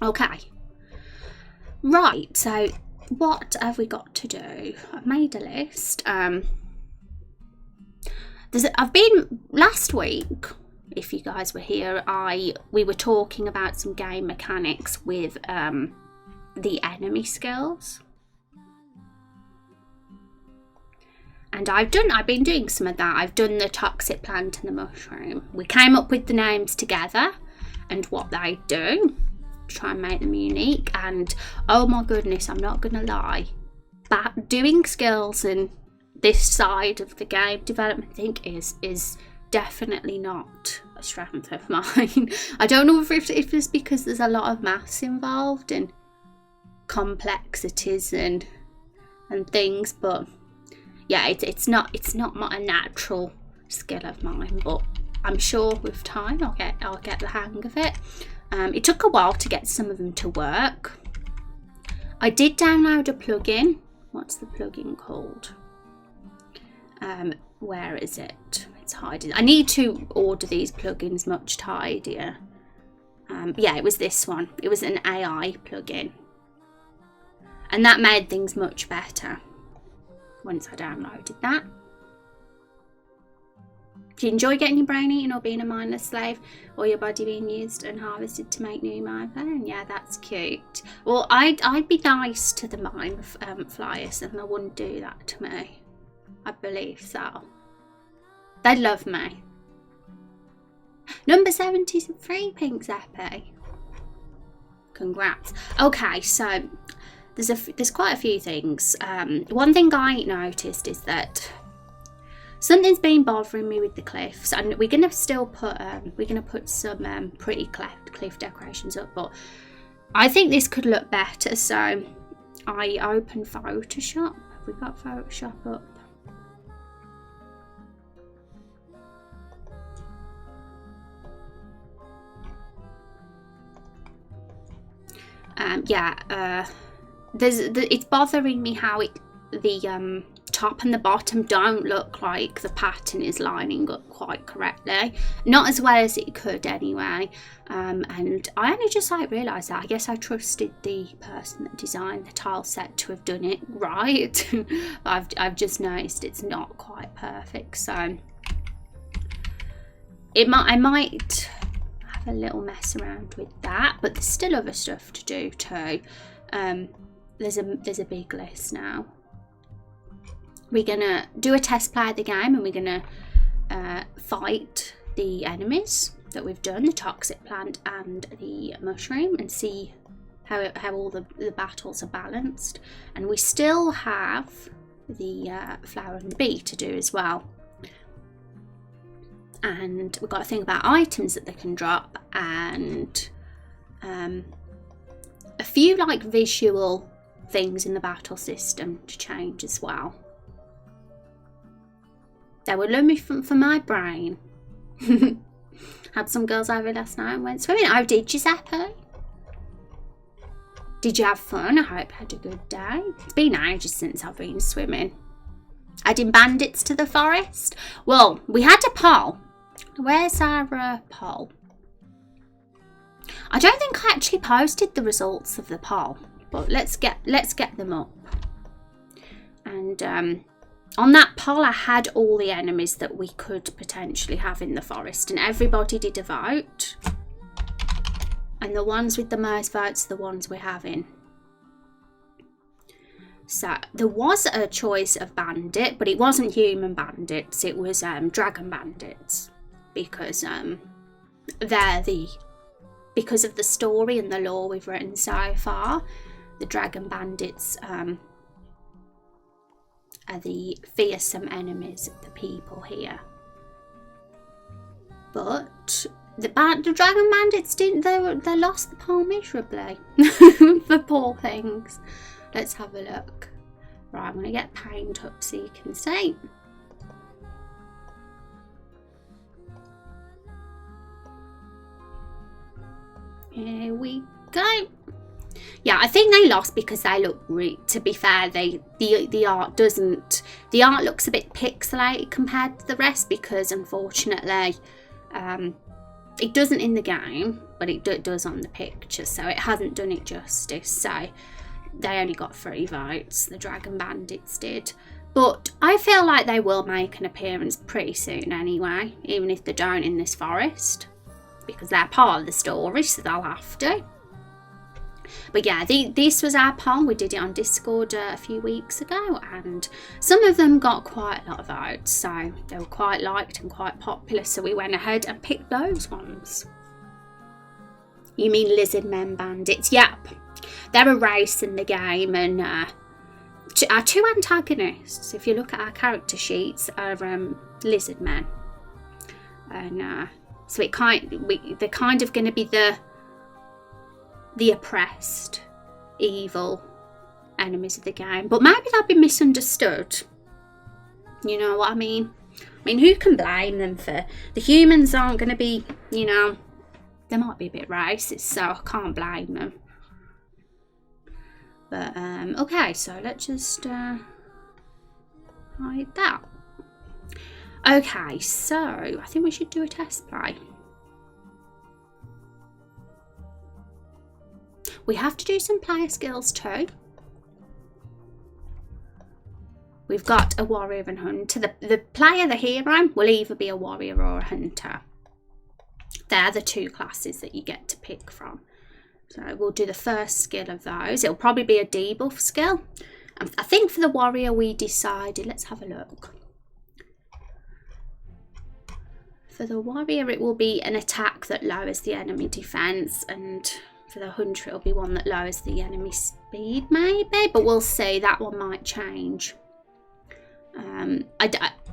Okay. Right, so what have we got to do? I've made a list. Last week, if you guys were here, we were talking about some game mechanics with the enemy skills. And I've been doing some of that. I've done the toxic plant and the mushroom. We came up with the names together and what they do, try and make them unique. And oh my goodness, I'm not gonna lie, but doing skills and this side of the game development thing is definitely not a strength of mine. I don't know if it's because there's a lot of maths involved and complexities and things, but yeah, it's not a natural skill of mine, but I'm sure with time I'll get the hang of it. It took a while to get some of them to work. I did download a plugin. What's the plugin called? Where is it? It's hiding. I need to order these plugins much tidier. Yeah, it was this one. It was an AI plugin, and that made things much better once I downloaded that. Do you enjoy getting your brain eaten or being a mindless slave, or your body being used and harvested to make new mind? Yeah, that's cute. Well, I'd be nice to the mind flyers, and they wouldn't do that to me. I believe so. They'd love me. Number 73, Pink Zeppy. Congrats. Okay, so there's quite a few things. One thing I noticed is that something's been bothering me with the cliffs, and we're gonna still put some pretty cliff decorations up, but I think this could look better. So I opened Photoshop. Have we got Photoshop up? It's bothering me how the top and the bottom don't look like the pattern is lining up quite correctly, not as well as it could anyway. And I only just realised that. I guess I trusted the person that designed the tile set to have done it right. I've just noticed it's not quite perfect, so I might have a little mess around with that, but there's still other stuff to do too. There's a big list now. We're gonna do a test play of the game, and we're gonna fight the enemies that we've done, the toxic plant and the mushroom, and see how all the battles are balanced. And we still have the flower and the bee to do as well. And we've got to think about items that they can drop, and a few visual things in the battle system to change as well. They would love me for my brain. Had some girls over last night and went swimming. Oh, did Giuseppe? Did you have fun? I hope you had a good day. It's been ages since I've been swimming. Adding bandits to the forest? Well, we had a poll. Where's our poll? I don't think I actually posted the results of the poll, but let's get them up. And on that poll, I had all the enemies that we could potentially have in the forest, and everybody did a vote. And the ones with the most votes are the ones we're having. So there was a choice of bandit, but it wasn't human bandits. It was dragon bandits, because because of the story and the lore we've written so far. The dragon bandits are the fearsome enemies of the people here. But the dragon bandits they lost the poll miserably. The poor things. Let's have a look. Right, I'm going to get paint up so you can see. Here we go. Yeah, I think they lost because they look to be fair, the art looks a bit pixelated compared to the rest, because unfortunately it doesn't in the game, but it does on the picture, so it hasn't done it justice. So they only got 3 votes, the Dragon Bandits did. But I feel like they will make an appearance pretty soon anyway, even if they don't in this forest, because they're part of the story, so they'll have to. But yeah, this was our poll. We did it on Discord a few weeks ago, and some of them got quite a lot of votes, so they were quite liked and quite popular, so we went ahead and picked those ones. You mean lizard men bandits? Yep, they're a race in the game, and our 2 antagonists, if you look at our character sheets, are lizard men, and so they're kind of going to be the oppressed, evil enemies of the game. But maybe they'll be misunderstood. You know what I mean? I mean, who can blame them for... The humans aren't going to be, you know... They might be a bit racist, so I can't blame them. But, okay, so let's just hide that. Okay, so I think we should do a test play. We have to do some player skills too. We've got a warrior and hunter. The player, the hero, will either be a warrior or a hunter. They're the 2 classes that you get to pick from. So we'll do the first skill of those. It'll probably be a debuff skill. I think for the warrior we decided, let's have a look. For the warrior it will be an attack that lowers the enemy defense, and for the hunter it'll be one that lowers the enemy speed maybe, but we'll see, that one might change.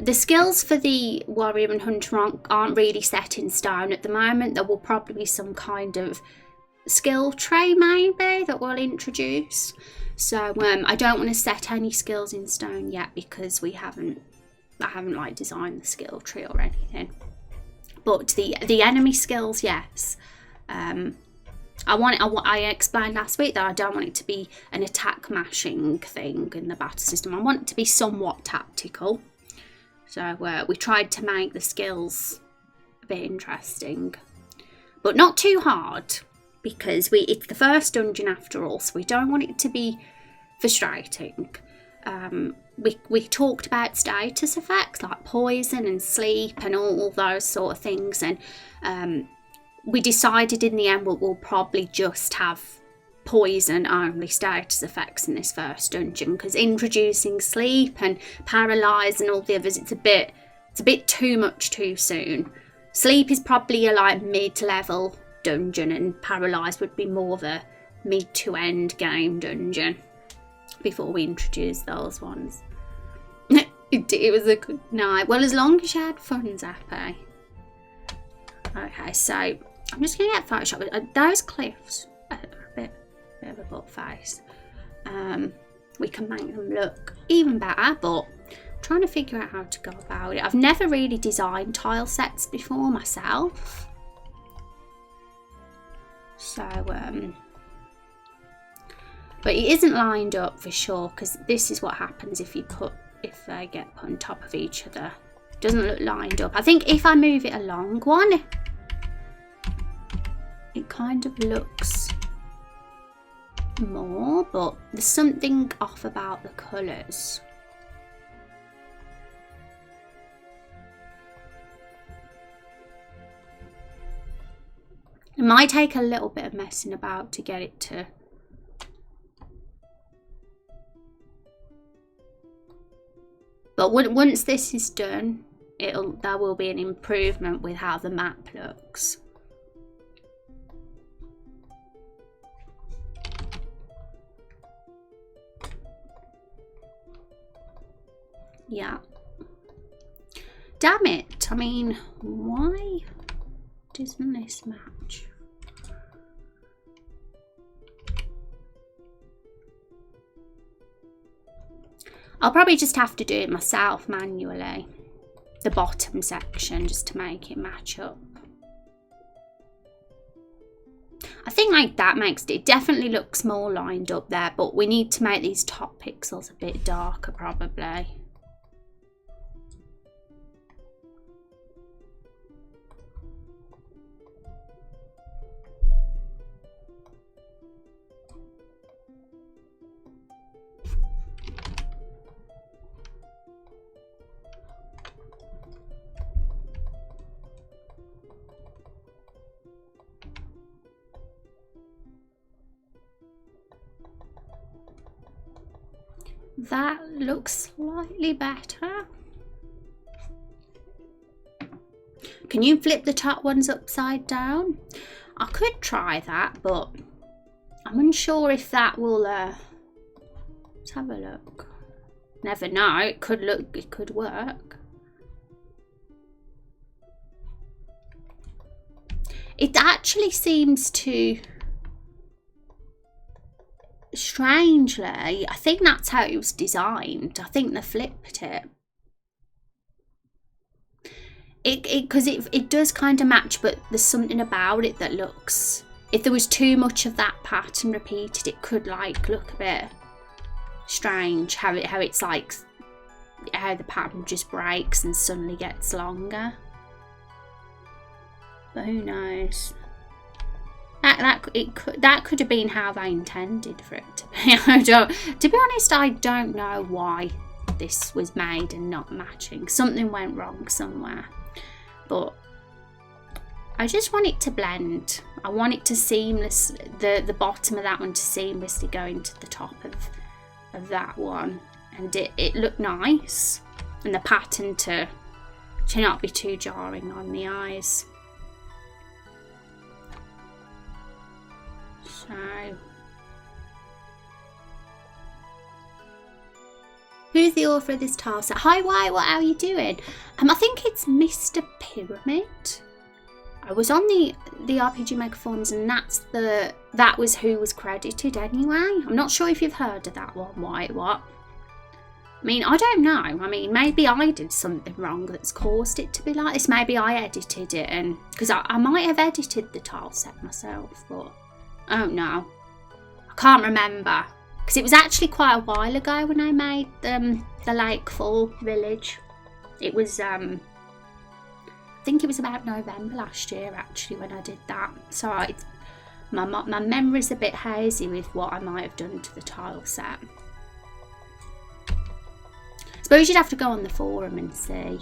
The skills for the warrior and hunter aren't really set in stone at the moment. There will probably be some kind of skill tray maybe that we'll introduce. So I don't want to set any skills in stone yet, because I haven't like designed the skill tree or anything. But the enemy skills, yes. I explained last week that I don't want it to be an attack mashing thing in the battle system. I want it to be somewhat tactical. So we tried to make the skills a bit interesting, but not too hard, because it's the first dungeon after all, so we don't want it to be frustrating. We talked about status effects like poison and sleep and all those sort of things, and we decided in the end we'll probably just have poison only status effects in this first dungeon, because introducing sleep and paralyze and all the others, it's a bit too much too soon. Sleep is probably a like mid-level dungeon, and paralyze would be more of a mid to end game dungeon before we introduce those ones. It was a good night. Well, as long as you had fun, Zappy. Okay, so I'm just going to get Photoshop. Those cliffs are a bit of a butt face. We can make them look even better, but I'm trying to figure out how to go about it. I've never really designed tile sets before myself. So, but it isn't lined up for sure, because this is what happens if they get put on top of each other. It doesn't look lined up. I think if I move it along one, it kind of looks more, but there's something off about the colours. It might take a little bit of messing about to get it to... But once this is done, there will be an improvement with how the map looks. Yeah. Damn it. I mean, why doesn't this match? I'll probably just have to do it myself manually. The bottom section, just to make it match up. I think like that makes it definitely looks more lined up there, but we need to make these top pixels a bit darker probably. that looks slightly better. Can you flip the top ones upside down? I could try that, but I'm unsure if that will, let's have a look. Never know, it could work. It actually seems to, strangely, I think that's how it was designed. I think they flipped it. Because it does kind of match, but there's something about it that looks, if there was too much of that pattern repeated, it could like look a bit strange how it's like how the pattern just breaks and suddenly gets longer. But who knows? That could have been how they intended for it to be. To be honest, I don't know why this was made and not matching. Something went wrong somewhere. But I just want it to blend. I want it to seamless, the bottom of that one to seamlessly go into the top of that one. And it looked nice. And the pattern to not be too jarring on the eyes. So, who's the author of this tile set? Hi, Why, what are you doing? I think it's Mr. Pyramid. I was on the RPG Maker forums, and that was who was credited anyway. I'm not sure if you've heard of that one, Why, what? I mean, I don't know. I mean, maybe I did something wrong that's caused it to be like this. Maybe I edited it, and because I might have edited the tile set myself, but I don't know. I can't remember. Because it was actually quite a while ago when I made the Lakefall village. It was, I think it was about November last year actually when I did that. So my memory's a bit hazy with what I might have done to the tile set. I suppose you'd have to go on the forum and see.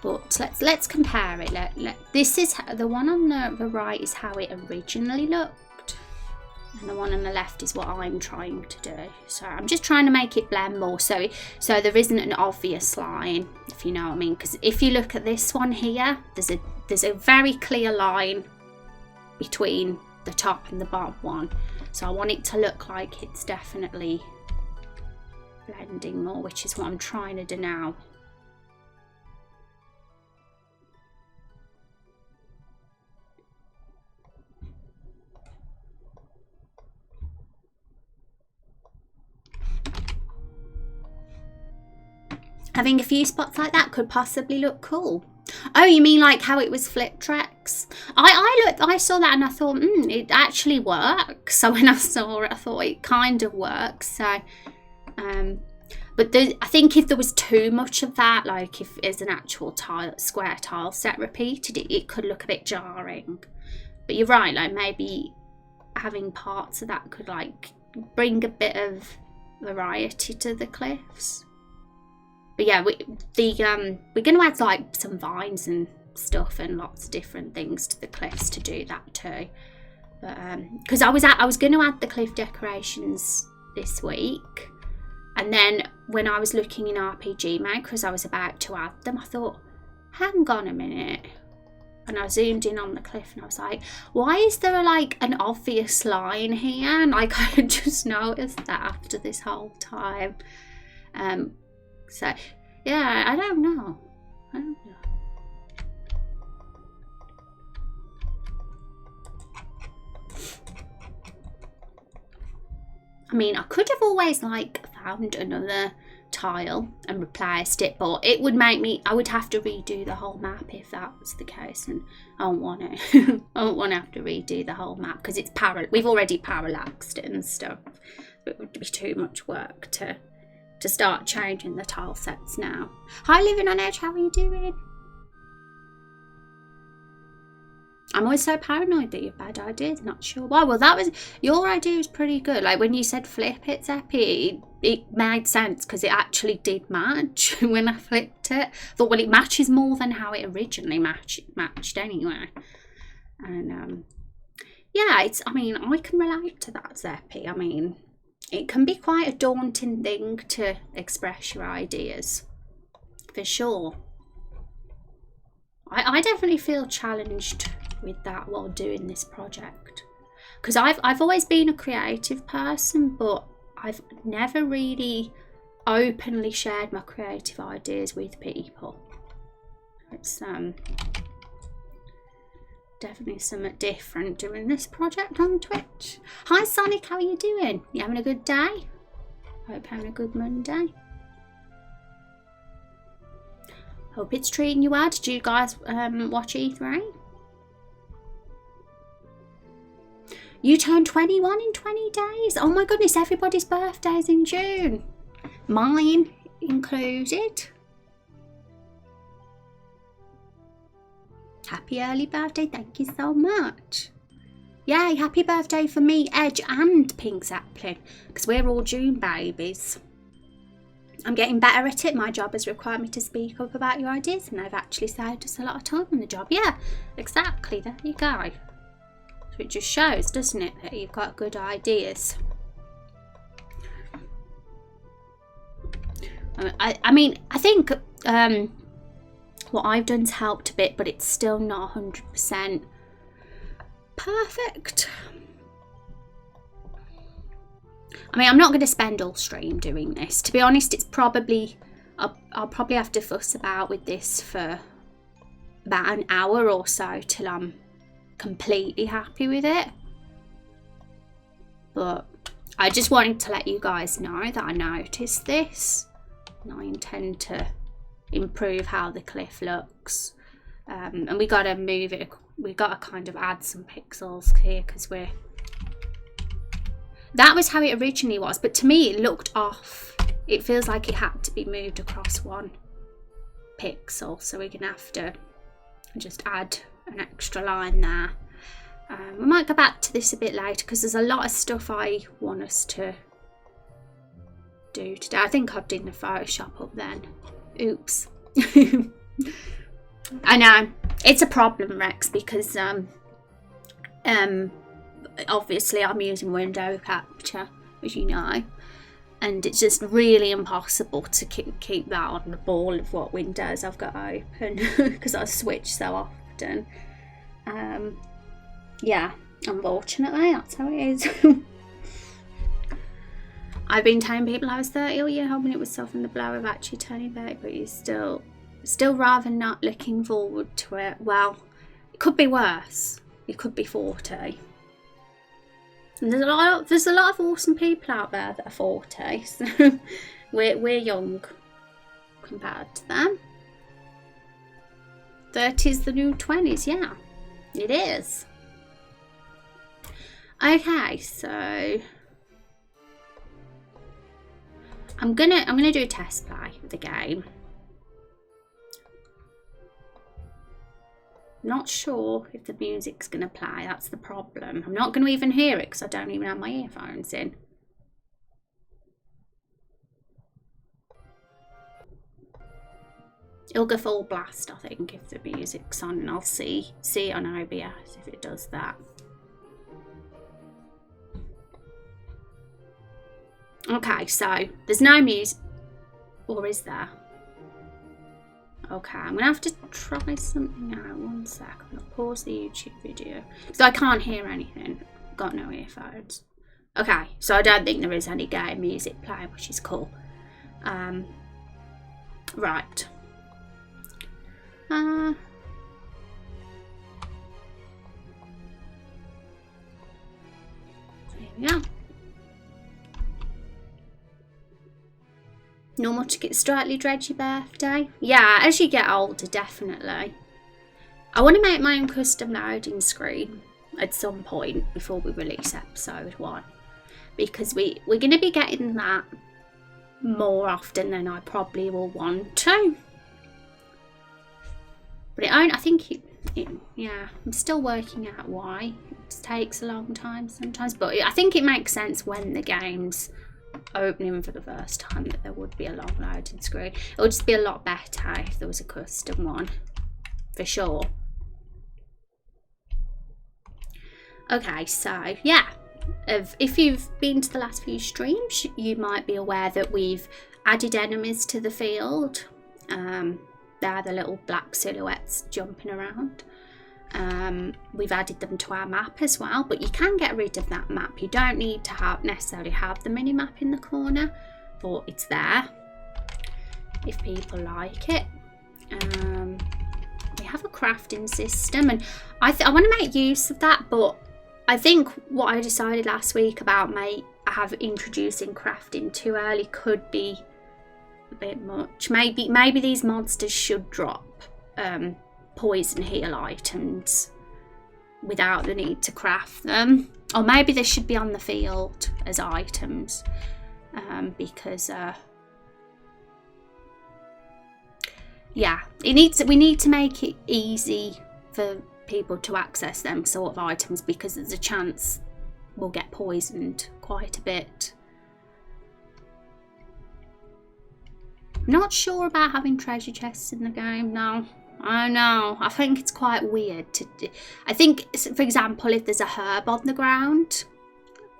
But let's compare it. This is the one on the right is how it originally looked, and the one on the left is what I'm trying to do. So I'm just trying to make it blend more, so there isn't an obvious line, if you know what I mean. Because if you look at this one here, there's a very clear line between the top and the bottom one. So I want it to look like it's definitely blending more, which is what I'm trying to do now. Having a few spots like that could possibly look cool. Oh, you mean like how it was flip tracks? I saw that and I thought, it actually works. So when I saw it, I thought it kind of works. So, but I think if there was too much of that, like if it's an actual square tile set repeated, it could look a bit jarring. But you're right, like maybe having parts of that could like bring a bit of variety to the cliffs. But yeah, we're going to add like some vines and stuff and lots of different things to the cliffs to do that too. But because I was going to add the cliff decorations this week, and then when I was looking in RPG Maker as I was about to add them, I thought, hang on a minute. And I zoomed in on the cliff and I was like, why is there like an obvious line here? And like I had just noticed that after this whole time. So, yeah, I don't know. I mean, I could have always like found another tile and replaced it, but it would make me, I would have to redo the whole map if that was the case, and I don't want to. I don't want to have to redo the whole map because it's we've already parallaxed it and stuff. It would be too much work to start changing the tile sets now. Hi, Living on Edge, how are you doing? I'm always so paranoid that you have bad ideas, not sure why. Well, your idea was pretty good. Like when you said flip it, Zeppy, it made sense because it actually did match when I flipped it. I thought, well, it matches more than how it originally matched anyway. And yeah, I mean, I can relate to that, Zeppy. I mean, it can be quite a daunting thing to express your ideas, for sure. I definitely feel challenged with that while doing this project, because I've always been a creative person, but I've never really openly shared my creative ideas with people. It's definitely something different doing this project on Twitch. Hi Sonic, how are you doing? You having a good day? Hope you're having a good Monday. Hope it's treating you well. Did you guys watch E3? You turn 21 in 20 days. Oh my goodness, everybody's birthday's in June. Mine included. Happy early birthday, thank you so much. Yay, happy birthday for me, Edge and Pink Sapling, because we're all June babies. I'm getting better at it. My job has required me to speak up about your ideas, and they've actually saved us a lot of time on the job. Yeah, exactly, there you go. So it just shows, doesn't it, that you've got good ideas. I mean, I think what I've done's helped a bit, but it's still not 100% perfect. I mean, I'm not going to spend all stream doing this. To be honest, it's probably, I'll probably have to fuss about with this for about an hour or so till I'm completely happy with it. But I just wanted to let you guys know that I noticed this, and I intend to improve how the cliff looks. And we got to move it, we got to kind of add some pixels here, because that was how it originally was, but to me it looked off. It feels like it had to be moved across 1 pixel, so we're gonna have to just add an extra line there. We might go back to this a bit later, because there's a lot of stuff I want us to do today. I think I've done the Photoshop up then. Oops. I know, it's a problem, Rex, because obviously I'm using window capture, as you know, and it's just really impossible to keep that on the ball of what windows I've got open, because I switch so often. Yeah, unfortunately that's how it is. I've been telling people I was 30 all year, hoping it would soften the blow of actually turning 30, but you're still rather not looking forward to it. Well, it could be worse. You could be 40. And there's a lot of awesome people out there that are 40, so we're young compared to them. 30's the new 20s, yeah, it is. Okay, so I'm gonna do a test play of the game. Not sure if the music's going to play, that's the problem. I'm not going to even hear it because I don't even have my earphones in. It'll go full blast, I think, if the music's on, and I'll see it on OBS if it does that. Okay, so there's no music, or is there? Okay, I'm going to have to try something out. 1 sec. I'm going to pause the YouTube video because I can't hear anything. I've got no earphones. Okay, so I don't think there is any game music playing, which is cool. Right. There we go. Normal to get slightly dredgy birthday. Yeah, as you get older, definitely. I want to make my own custom loading screen at some point before we release episode 1, because we're going to be getting that more often than I probably will want to. But I think yeah, I'm still working out why it takes a long time sometimes, but I think it makes sense when the game's opening for the first time that there would be a long loading screen. It would just be a lot better if there was a custom one, for sure. Okay, so yeah, if you've been to the last few streams, you might be aware that we've added enemies to the field. They're the little black silhouettes jumping around. We've added them to our map as well, but you can get rid of that map. You don't need to necessarily have the mini map in the corner, but it's there if people like it. We have a crafting system, and I want to make use of that, but I think what I decided last week about introducing crafting too early could be a bit much. Maybe these monsters should drop poison heal items without the need to craft them, or maybe they should be on the field as items, because yeah, we need to make it easy for people to access them sort of items, because there's a chance we'll get poisoned quite a bit. I'm not sure about having treasure chests in the game now. I know, I think it's quite weird to do. I think, for example, if there's a herb on the ground,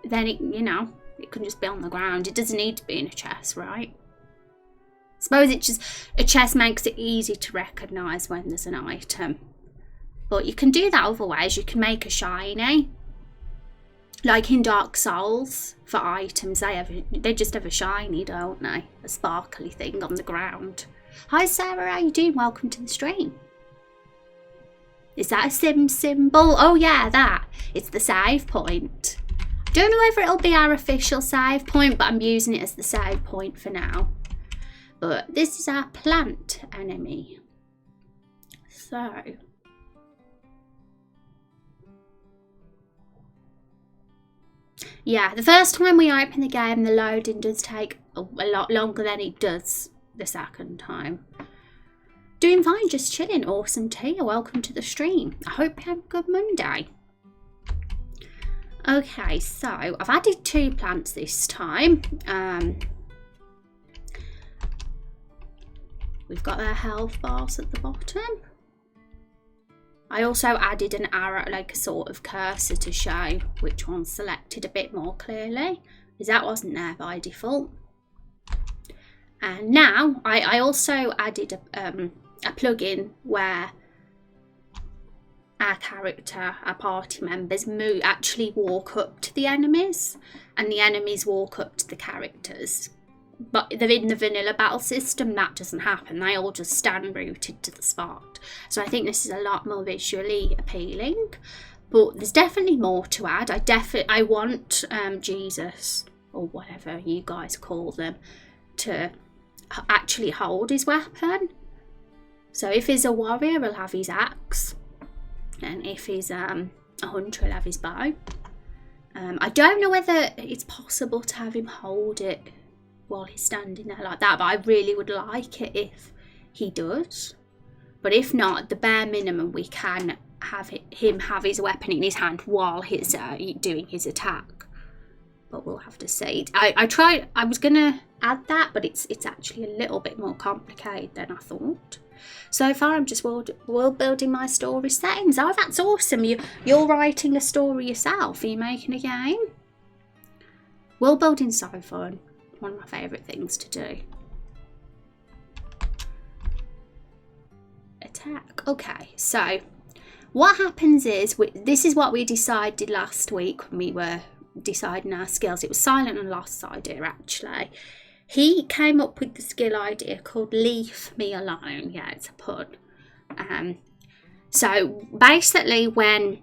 then it can just be on the ground. It doesn't need to be in a chest, right? I suppose a chest makes it easy to recognise when there's an item. But you can do that other ways. You can make a shiny, like in Dark Souls, for items. They just have a shiny, don't they? A sparkly thing on the ground. Hi Sarah, how you doing? Welcome to the stream. Is that a sim symbol? Oh yeah, that. It's the save point. I don't know whether it'll be our official save point, but I'm using it as the save point for now. But this is our plant enemy. So yeah, the first time we open the game, the loading does take a lot longer than it does the second time. Doing fine, just chilling. Awesome Tia, welcome to the stream. I hope you have a good Monday. Okay, so I've added 2 plants this time. We've got their health bars at the bottom. I also added an arrow, like a sort of cursor, to show which one's selected a bit more clearly, because that wasn't there by default. And now I also added a plugin where our character, our party members, actually walk up to the enemies, and the enemies walk up to the characters. But they're in the vanilla battle system, that doesn't happen. They all just stand rooted to the spot. So I think this is a lot more visually appealing. But there's definitely more to add. I want Jesus, or whatever you guys call them, to actually hold his weapon. So if he's a warrior, he'll have his axe, and if he's a hunter, he'll have his bow. I don't know whether it's possible to have him hold it while he's standing there like that, but I really would like it if he does. But if not, the bare minimum, we can have him have his weapon in his hand while he's doing his attack. But we'll have to see. I was gonna add that, but it's actually a little bit more complicated than I thought. So far I'm just world building my story settings. Oh, that's awesome. You're writing a story yourself. Are you making a game? World building's so fun. One of my favourite things to do. Attack. Okay, so what happens is, this is what we decided last week when we were deciding our skills. It was Silent and Lost's idea, actually. He came up with the skill idea called Leave Me Alone. Yeah, it's a pun. So basically, when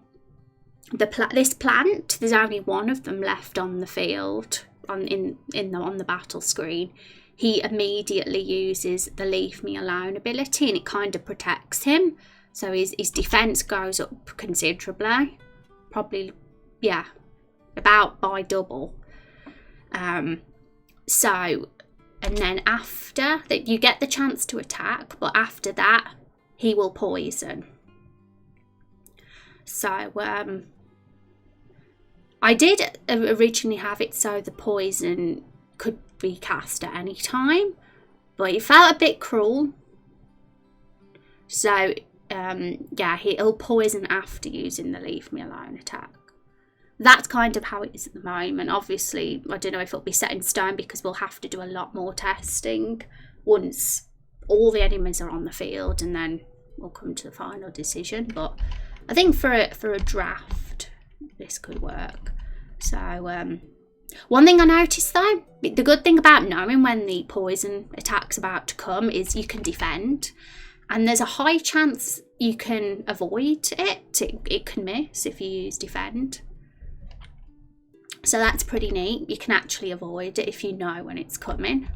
this plant, there's only one of them left on the field, on the battle screen, he immediately uses the Leave Me Alone ability, and it kind of protects him. So his defense goes up considerably, probably, yeah, about by double. So, and then after that, you get the chance to attack, but after that, he will poison. So, I did originally have it so the poison could be cast at any time, but it felt a bit cruel. So, yeah, he'll poison after using the Leave Me Alone attack. that's kind of how it is at the moment. Obviously, I don't know if it'll be set in stone because we'll have to do a lot more testing once all the enemies are on the field, and then we'll come to the final decision. But I think for a draft, this could work. So one thing I noticed though, the good thing about knowing when the poison attack's about to come is you can defend, and there's a high chance you can avoid it. It can miss if you use defend. So that's pretty neat. You can actually avoid it if you know when it's coming.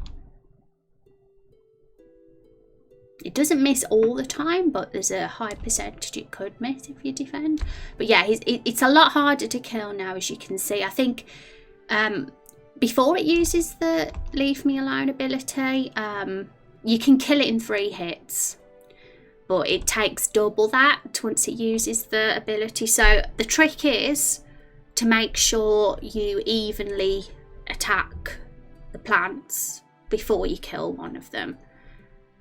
It doesn't miss all the time, but there's a high percentage it could miss if you defend. But yeah, it's a lot harder to kill now, as you can see. I think before it uses the Leave Me Alone ability, you can kill it in 3 hits. But it takes double that once it uses the ability. So the trick is to make sure you evenly attack the plants before you kill one of them.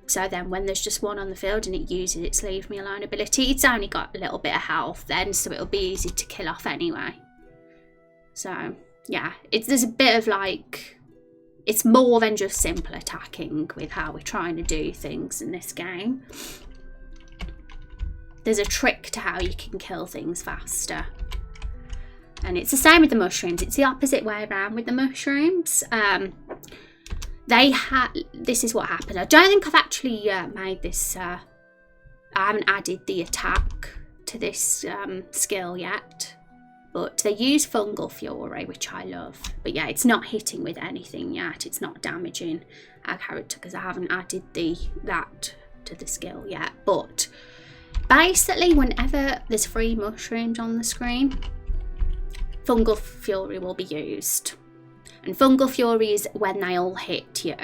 So then when there's just one on the field and it uses its Leave Me Alone ability, it's only got a little bit of health then, so it'll be easy to kill off anyway. So yeah, there's a bit of like, it's more than just simple attacking with how we're trying to do things in this game. There's a trick to how you can kill things faster. And it's the same with the mushrooms. It's the opposite way around with the mushrooms. This is what happened. I don't think I've actually made this. I haven't added the attack to this skill yet. But they use Fungal Fury, which I love. But yeah, it's not hitting with anything yet. It's not damaging our character because I haven't added that to the skill yet. But basically, whenever there's 3 mushrooms on the screen, Fungal Fury will be used. And Fungal Fury is when they all hit you.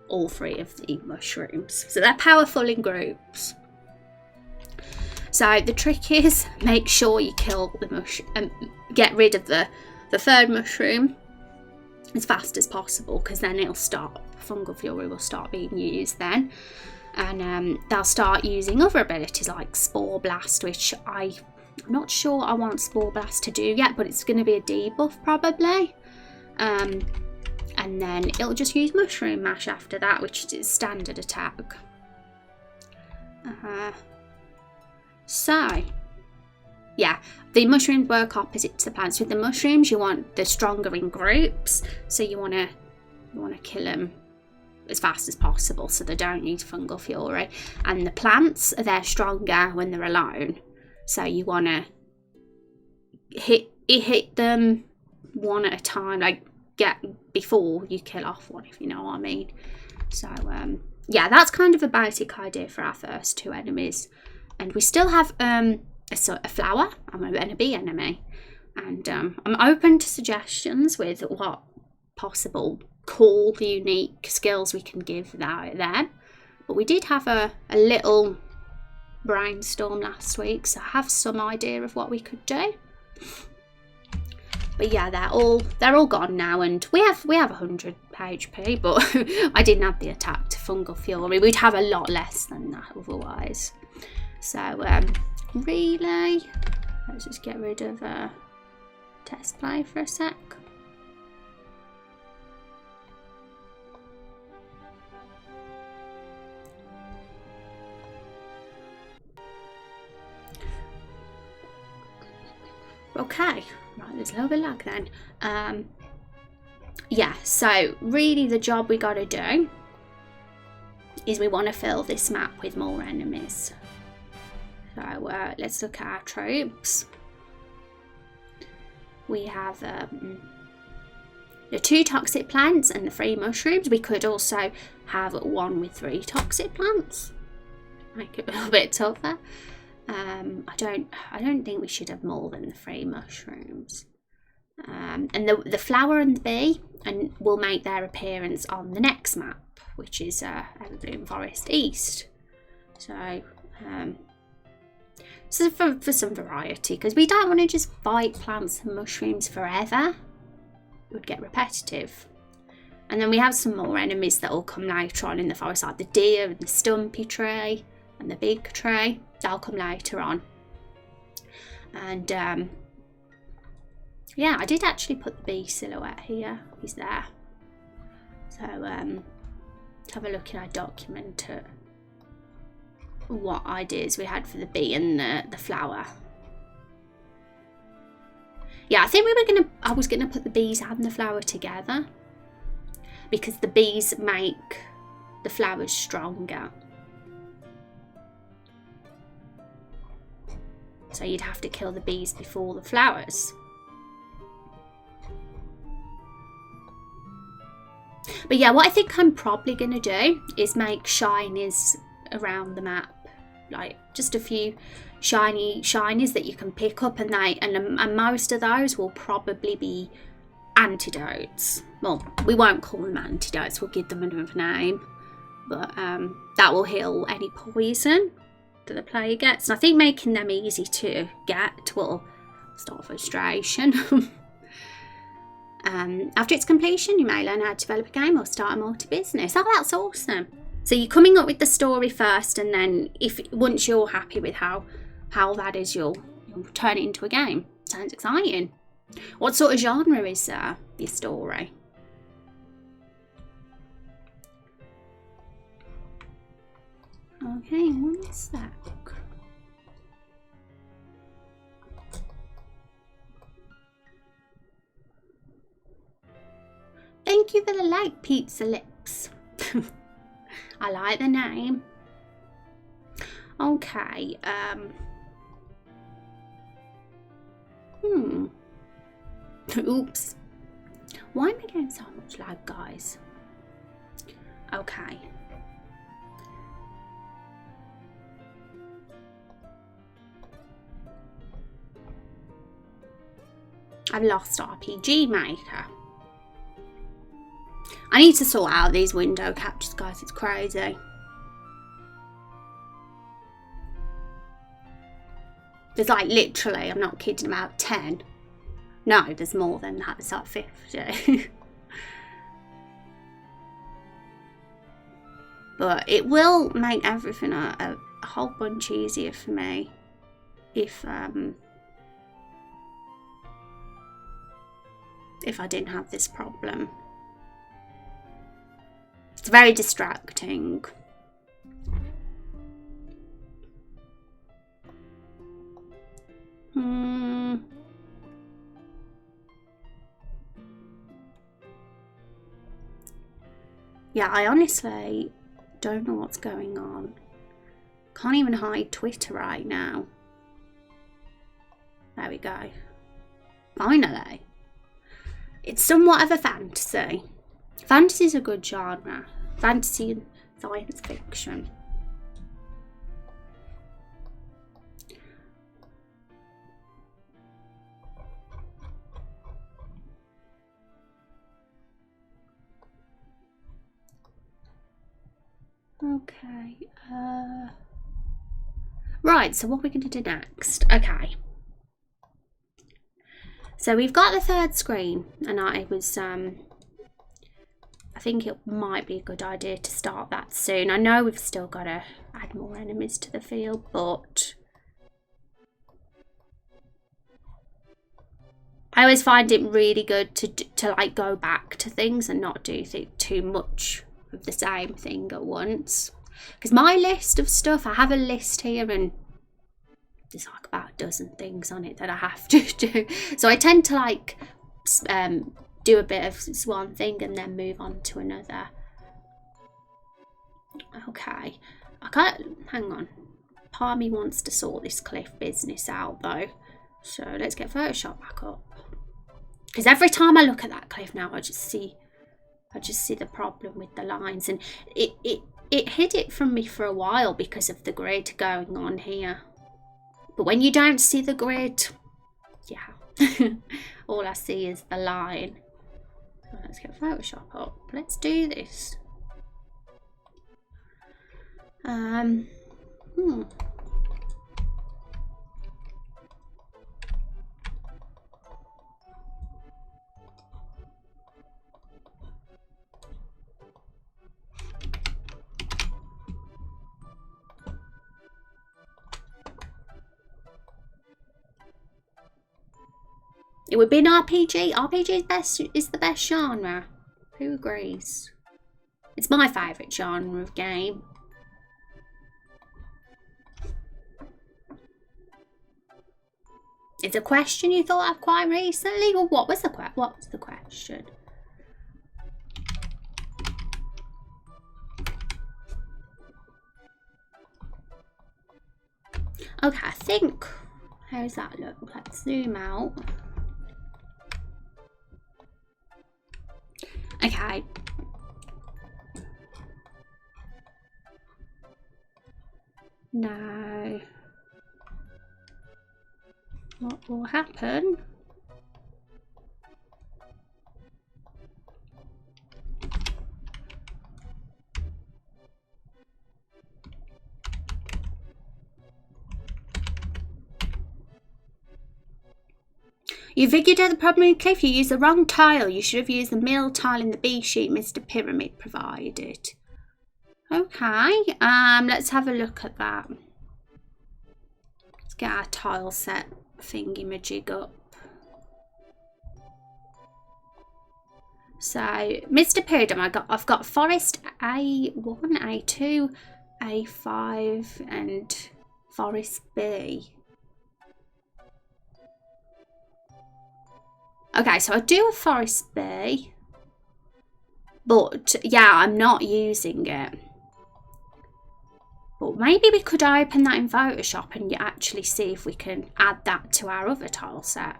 All 3 of the mushrooms. So they're powerful in groups. So the trick is, make sure you kill the mushroom and get rid of the 3rd mushroom as fast as possible, because then it'll stop. Fungal Fury will start being used then. And they'll start using other abilities like Spore Blast, which I'm not sure I want Spore Blast to do yet, but it's going to be a debuff probably. And then it'll just use Mushroom Mash after that, which is its standard attack. So, yeah, the mushrooms work opposite to the plants. With the mushrooms, you want the stronger in groups, so you want to kill them as fast as possible, so they don't use Fungal Fury. And the plants, they're stronger when they're alone, so you want to hit them one at a time, like before you kill off one, if you know what I mean. So yeah, that's kind of a basic idea for our first 2 enemies. And we still have a flower. I'm an bee enemy, and I'm open to suggestions with what possible cool, unique skills we can give there. But we did have a little brainstorm last week, so I have some idea of what we could do. But yeah, they're all gone now, and we have 100 HP, but I didn't add the attack to Fungal Fury. We'd have a lot less than that otherwise. So really, let's just get rid of test play for a sec. Okay, right, there's a little bit of lag then. Yeah, so really the job we got to do is we want to fill this map with more enemies. So let's look at our troops. We have the 2 toxic plants and the 3 mushrooms. We could also have 1 with 3 toxic plants. Make it a little bit tougher. I don't think we should have more than the 3 mushrooms. And the flower and the bee will make their appearance on the next map, which is Everbloom Forest East. So for some variety, because we don't want to just fight plants and mushrooms forever. It would get repetitive. And then we have some more enemies that will come later on in the forest, like the deer and the stumpy tree and the big tree. They'll come later on. And Yeah, I did actually put the bee silhouette here. He's there. So have a look in our document at what ideas we had for the bee and the flower. Yeah, I think I was gonna put the bees and the flower together because the bees make the flowers stronger. So you'd have to kill the bees before the flowers. But yeah, what I think I'm probably going to do is make shinies around the map. Like just a few shinies that you can pick up, and most of those will probably be antidotes. Well, we won't call them antidotes, we'll give them another name. But that will heal any poison that the player gets. And I think making them easy to get will start frustration. After its completion, you may learn how to develop a game or start a multi-business. Oh, that's awesome. So you're coming up with the story first, and then once you're happy with how that is, you'll turn it into a game. Sounds exciting. What sort of genre is your story? Okay, one sec. Thank you for the like, Pizza Lips. I like the name. Okay, oops. Why am I getting so much lag, guys? Okay. I've lost RPG Maker. I need to sort out these window captures, guys. It's crazy. There's like literally, I'm not kidding, about 10. No, there's more than that. It's like 50. But it will make everything a whole bunch easier for me if I didn't have this problem. It's very distracting. Yeah, I honestly don't know what's going on. Can't even hide Twitter right now. There we go. Finally. It's somewhat of a fantasy. Fantasy is a good genre. Fantasy and science fiction. Okay. Right, so what are we going to do next? Okay. So we've got the third screen, and I think it might be a good idea to start that soon. I know we've still got to add more enemies to the field, but I always find it really good to like go back to things and not do too much of the same thing at once. Because my list of stuff, I have a list here, and there's like about a dozen things on it that I have to do. So I tend to like do a bit of one thing and then move on to another. Okay, I can't, hang on. Part of me wants to sort this cliff business out though. So let's get Photoshop back up. Because every time I look at that cliff now, I just see the problem with the lines, and it hid it from me for a while because of the grid going on here. But when you don't see the grid, yeah, all I see is the line. So let's get Photoshop up. Let's do this. It would be an RPG. RPG is the best genre. Who agrees? It's my favourite genre of game. It's a question you thought of quite recently, or what was the question? Okay, I think. How does that look? Let's zoom out. Okay. Now, what will happen? You figured out the problem with Cliff. You used the wrong tile. You should have used the mill tile in the B sheet Mr. Pyramid provided. Okay, let's have a look at that. Let's get our tile set thingy-majig up. So, Mr. Pyramid, I've got Forest A1, A2, A5, and Forest B. Okay, so I do a Forest B, but yeah, I'm not using it. But maybe we could open that in Photoshop and actually see if we can add that to our other tile set.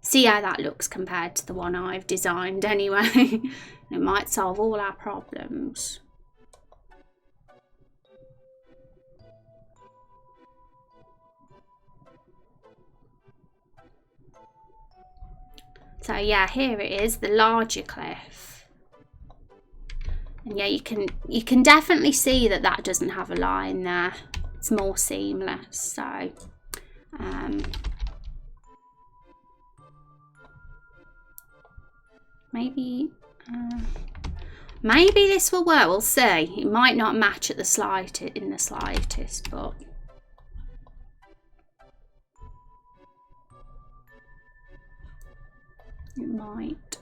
See how that looks compared to the one I've designed anyway. It might solve all our problems. So yeah, here it is, the larger cliff. And yeah, you can definitely see that that doesn't have a line there. It's more seamless. So maybe this will work. We'll see. It might not match at the slightest, but it might.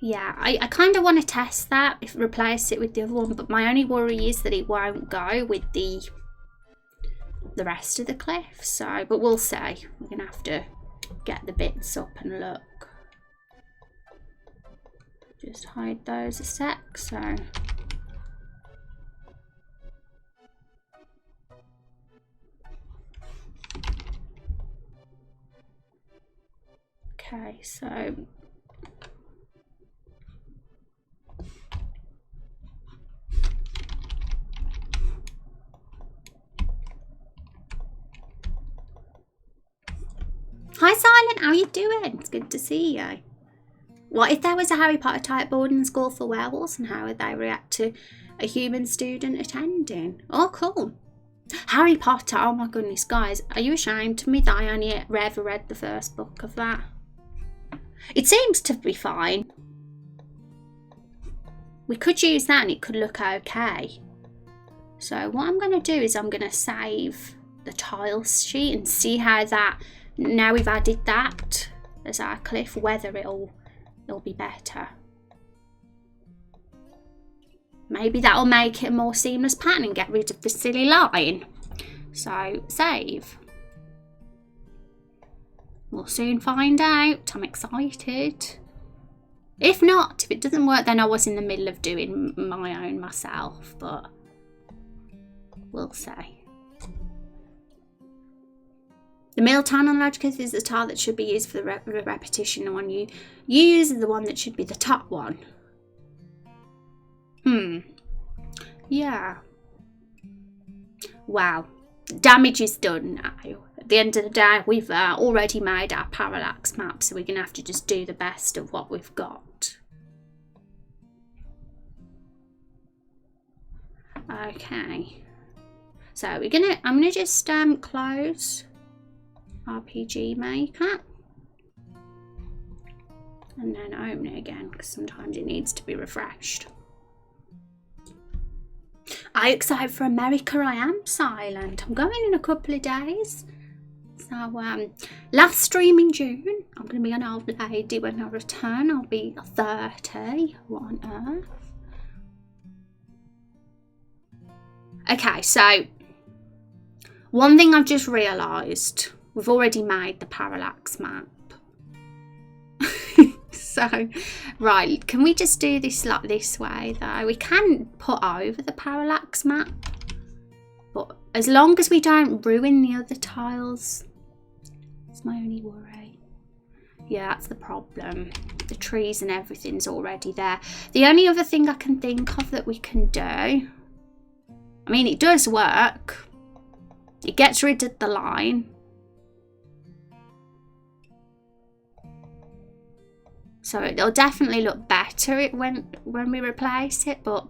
Yeah, I kind of want to test that, replace it with the other one, but my only worry is that it won't go with the rest of the cliff. So, but we'll see. We're gonna have to get the bits up and look. Just hide those a sec. So. Okay, so hi Silent, how you doing? It's good to see you. What if there was a Harry Potter type boarding school for werewolves, and how would they react to a human student attending? Oh, cool. Harry Potter, oh my goodness, guys, are you ashamed of me that I only ever read the first book of that? It seems to be fine. We could use that and it could look okay. So what I'm going to do is I'm going to save the tiles sheet and see how that, now we've added that as our cliff, whether it'll be better. Maybe that'll make it a more seamless pattern and get rid of the silly line. So save. We'll soon find out. I'm excited. If not, if it doesn't work, then I was in the middle of doing my own myself, but we'll see. The mill tile on the large cliff is the tile that should be used for the repetition. The one you use is the one that should be the top one. Yeah. Wow. Damage is done now. At the end of the day, we've already made our parallax map, so we're going to have to just do the best of what we've got. Okay. So I'm going to just close RPG Maker. And then open it again, because sometimes it needs to be refreshed. Are you excited for America? I am silent. I'm going in a couple of days. So, last stream in June, I'm going to be an old lady. When I return, I'll be 30. What on earth? Okay, so one thing I've just realised, we've already made the parallax map. So, right, can we just do this like this way though? We can put over the parallax map, but as long as we don't ruin the other tiles, it's my only worry. Yeah, that's the problem. The trees and everything's already there. The only other thing I can think of that we can do, I mean, it does work. It gets rid of the line. So it'll definitely look better when we replace it, but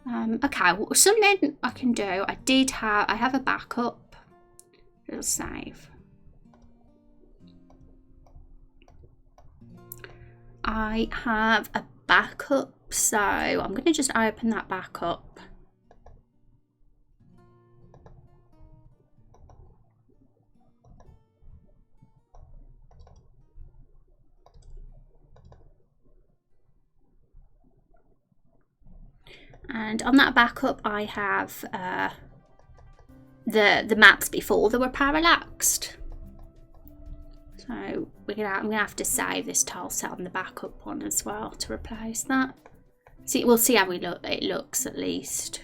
okay, well, something I can do. I have a backup. It'll save. I have a backup, so I'm going to just open that back up. And on that backup, I have the maps before they were parallaxed. So I'm gonna have to save this tile set on the backup one as well to replace that. See, we'll see how it looks at least.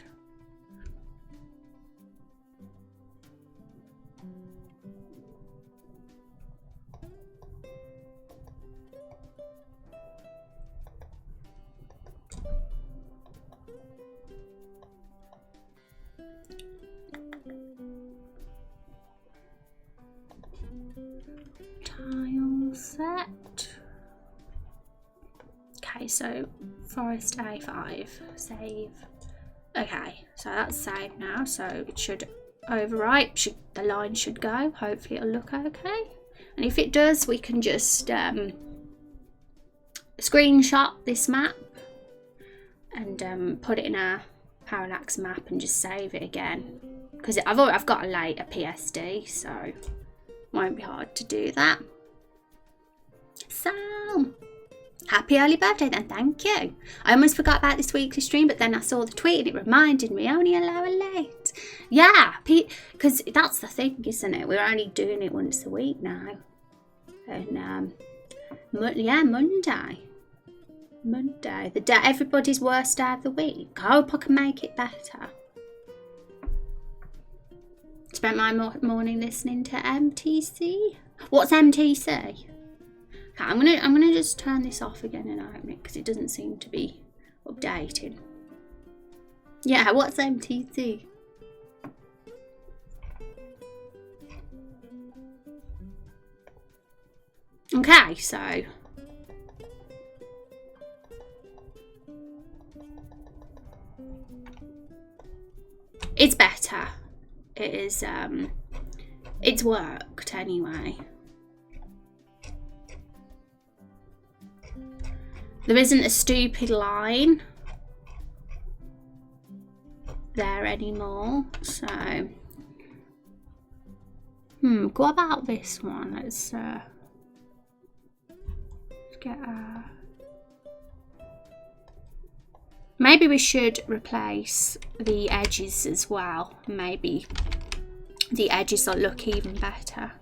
Tile set. Okay, so forest A5, save. Okay, so that's saved now, so it should overwrite. The line should go. Hopefully it'll look okay. And if it does, we can just screenshot this map and put it in our parallax map and just save it again. Because I've got a later PSD, so it won't be hard to do that. So, happy early birthday then, thank you. I almost forgot about this weekly stream, but then I saw the tweet and it reminded me, only an hour late. Yeah, because that's the thing, isn't it? We're only doing it once a week now. And, yeah, Monday, the day, everybody's worst day of the week. I hope I can make it better. Spent my morning listening to MTC. What's MTC? Okay, I'm gonna just turn this off again and open it because it doesn't seem to be updating. Yeah, what's MTC? Okay, so it's better. It is it's worked anyway. There isn't a stupid line there anymore, so what about this one? Let's get maybe we should replace the edges as well. Maybe the edges will look even better.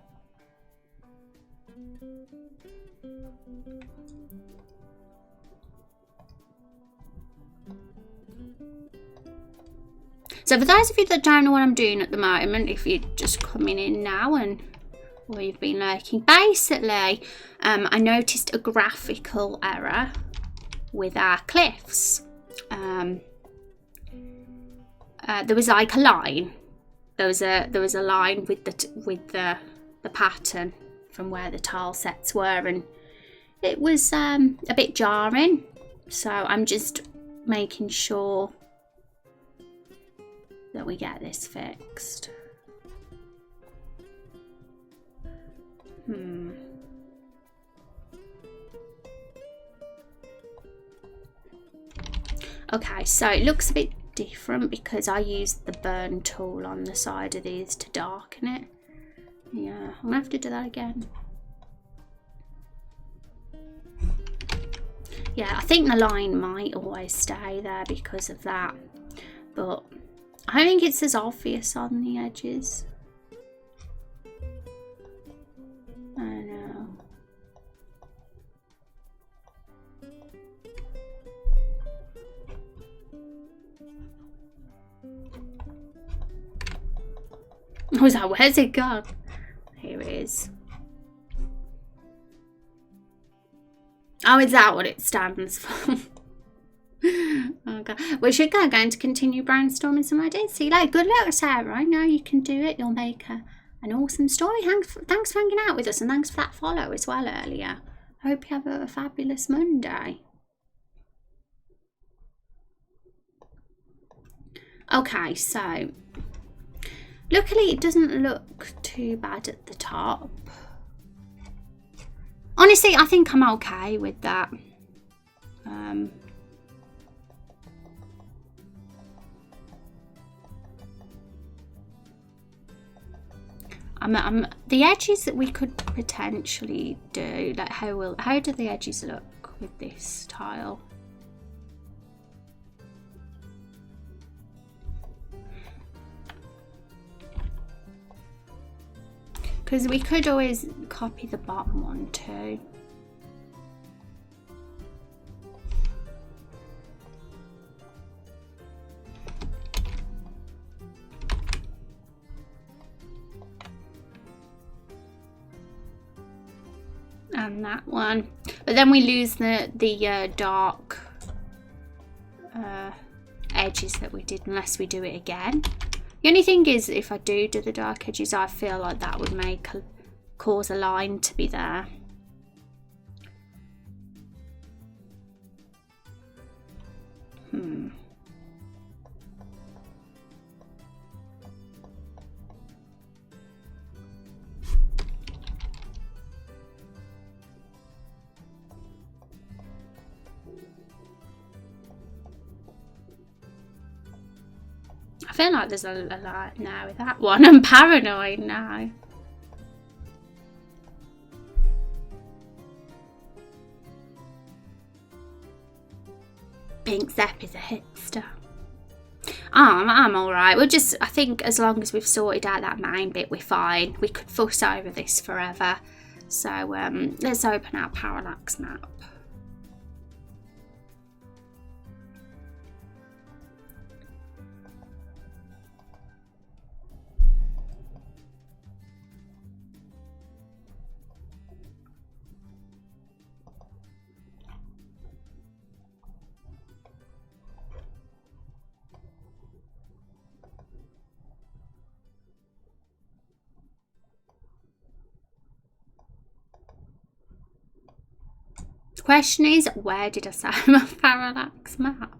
So for those of you that don't know what I'm doing at the moment, if you're just coming in now or you've been lurking, basically I noticed a graphical error with our cliffs. There was like a line. There was a line with the pattern from where the tile sets were, and it was a bit jarring. So I'm just making sure that we get this fixed. Okay, so it looks a bit different because I used the burn tool on the side of these to darken it. Yeah, I'm gonna have to do that again. Yeah, I think the line might always stay there because of that, but I don't think it's as obvious on the edges. I know. I was like, where's it gone? Here it is. Oh, is that what it stands for? Okay. We should go going to continue brainstorming some ideas. See, like, good luck, Sarah. I know you can do it. You'll make an awesome story. Thanks for hanging out with us, and thanks for that follow as well earlier. I hope you have a fabulous Monday. Okay, so luckily it doesn't look too bad at the top. Honestly, I think I'm okay with that. The edges that we could potentially do, like how do the edges look with this tile? Because we could always copy the bottom one too. And that one, but then we lose the dark edges that we did unless we do it again. The only thing is, if I do the dark edges, I feel like that would cause a line to be there. I feel like there's a lot now with that one. I'm paranoid now. Pink Zep is a hipster. I'm alright. We'll just, I think as long as we've sorted out that main bit, we're fine. We could fuss over this forever. So let's open our parallax map. The question is, where did I set my parallax map?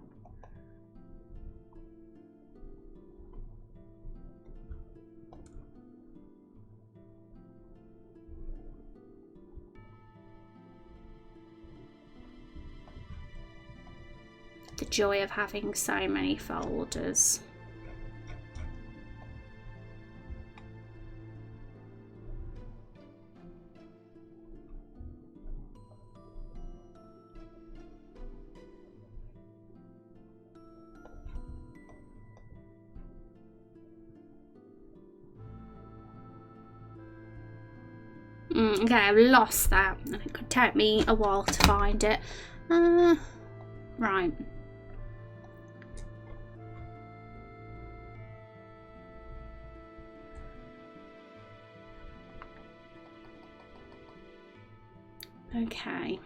The joy of having so many folders. Okay, I've lost that, and it could take me a while to find it. Right. Okay.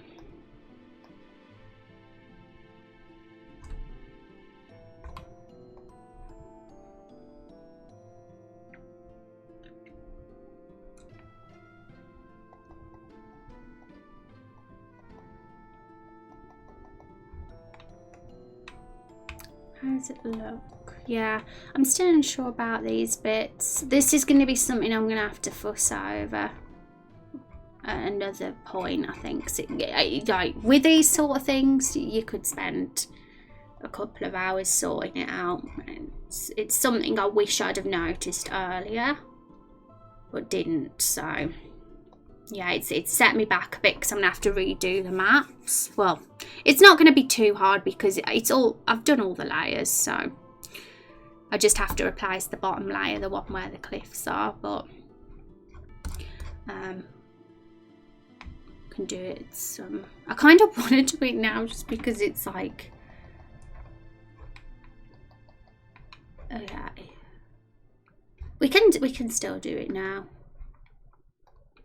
How does it look? Yeah, I'm still unsure about these bits. This is going to be something I'm going to have to fuss over at another point, I think. So, like, with these sort of things, you could spend a couple of hours sorting it out. It's something I wish I'd have noticed earlier, but didn't. So yeah, it's set me back a bit because I'm gonna have to redo the maps. Well, it's not gonna be too hard because I've done all the layers, so I just have to replace the bottom layer, the one where the cliffs are. But can do it. I kind of want to do it now just because it's like, okay, we can still do it now.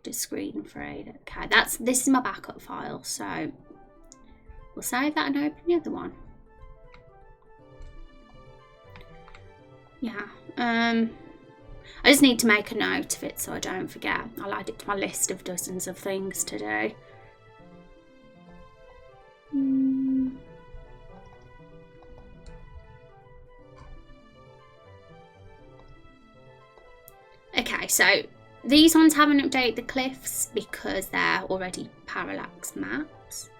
Just screen free. Okay, this is my backup file, so we'll save that and open the other one. Yeah, I just need to make a note of it so I don't forget. I'll add it to my list of dozens of things to do. Okay, so these ones haven't updated the cliffs because they're already parallax maps.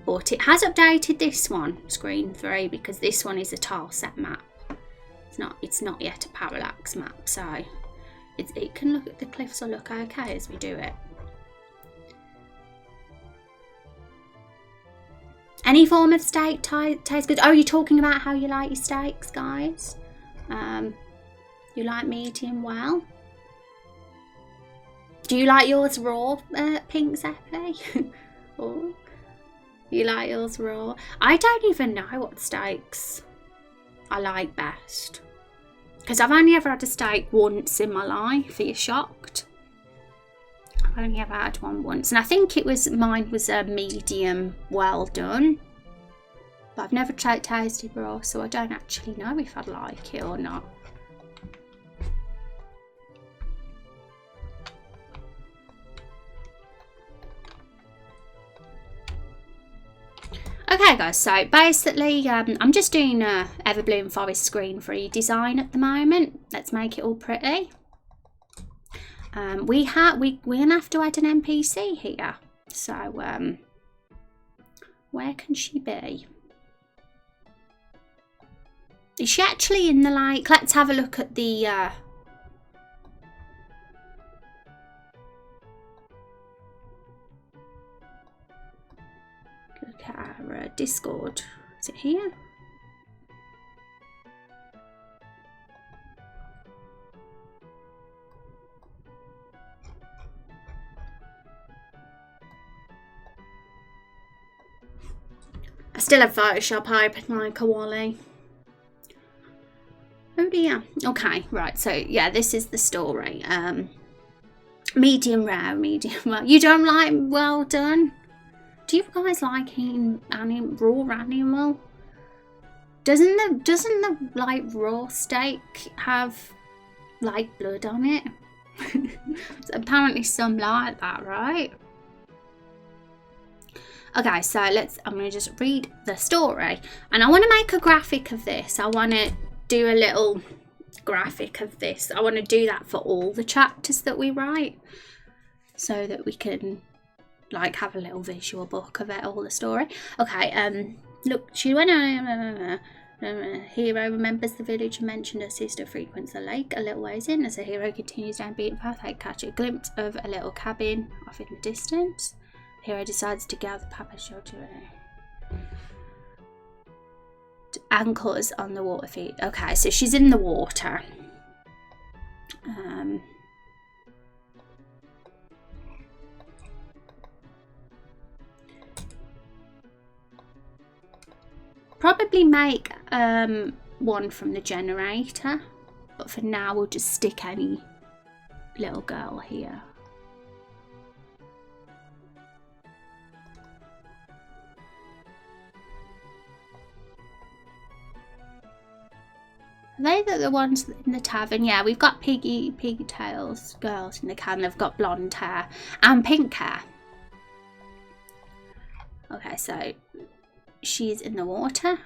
But it has updated this one, screen 3, because this one is a tile set map. It's not yet a parallax map, so it can look at the cliffs will look okay as we do it. Any form of steak tastes good. Oh, you're talking about how you like your steaks, guys? You like medium well? Do you like yours raw, Pink Zeppy? Or you like yours raw? I don't even know what steaks I like best, because I've only ever had a steak once in my life. Are you shocked? I've only ever had one once, and I think mine was a medium well done, but I've never tasted raw, so I don't actually know if I'd like it or not. Okay guys, so basically I'm just doing a Everbloom Forest screen free design at the moment. Let's make it all pretty. We're gonna have to add an NPC here. So where can she be? Is she actually in the like? Let's have a look at the our Discord. Is it here? I still have Photoshop open like a Wally. Oh dear. Okay, right, so yeah, this is the story. Medium rare, medium well. You don't like well done? Do you guys like eating raw animal? Doesn't the like raw steak have like blood on it? Apparently some like that, right? Okay, so I'm gonna just read the story, and I want to make a graphic of this. I want to do a little graphic of this. I want to do that for all the chapters that we write, so that we can like have a little visual book of it, all the story. Okay, look, she went on. Hero remembers the village and mentioned her sister frequents the lake a little ways in. As the hero continues down beaten path, they catch a glimpse of a little cabin off in the distance. The hero decides to gather Papa's shelter. Anchors on the water feet. Okay, so she's in the water. Probably make one from the generator, but for now we'll just stick any little girl here. Are they the ones in the tavern? Yeah, we've got pigtails girls in the can. They've got blonde hair and pink hair. Okay, so she's in the water.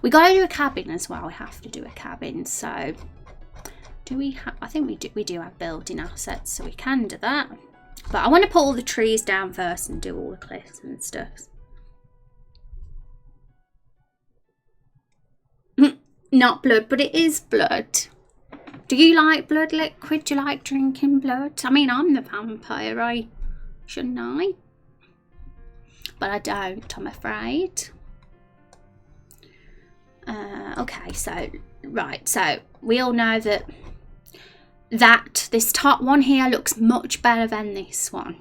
We gotta do a cabin as well. We have to do a cabin. So do we have? I think we do have building assets, so we can do that. But I want to put all the trees down first and do all the cliffs and stuff. not blood, but it is blood. Do you like blood liquid? Do you like drinking blood? I mean, I'm the vampire, shouldn't I? But I don't, I'm afraid. Okay, so, right, so we all know that this top one here looks much better than this one.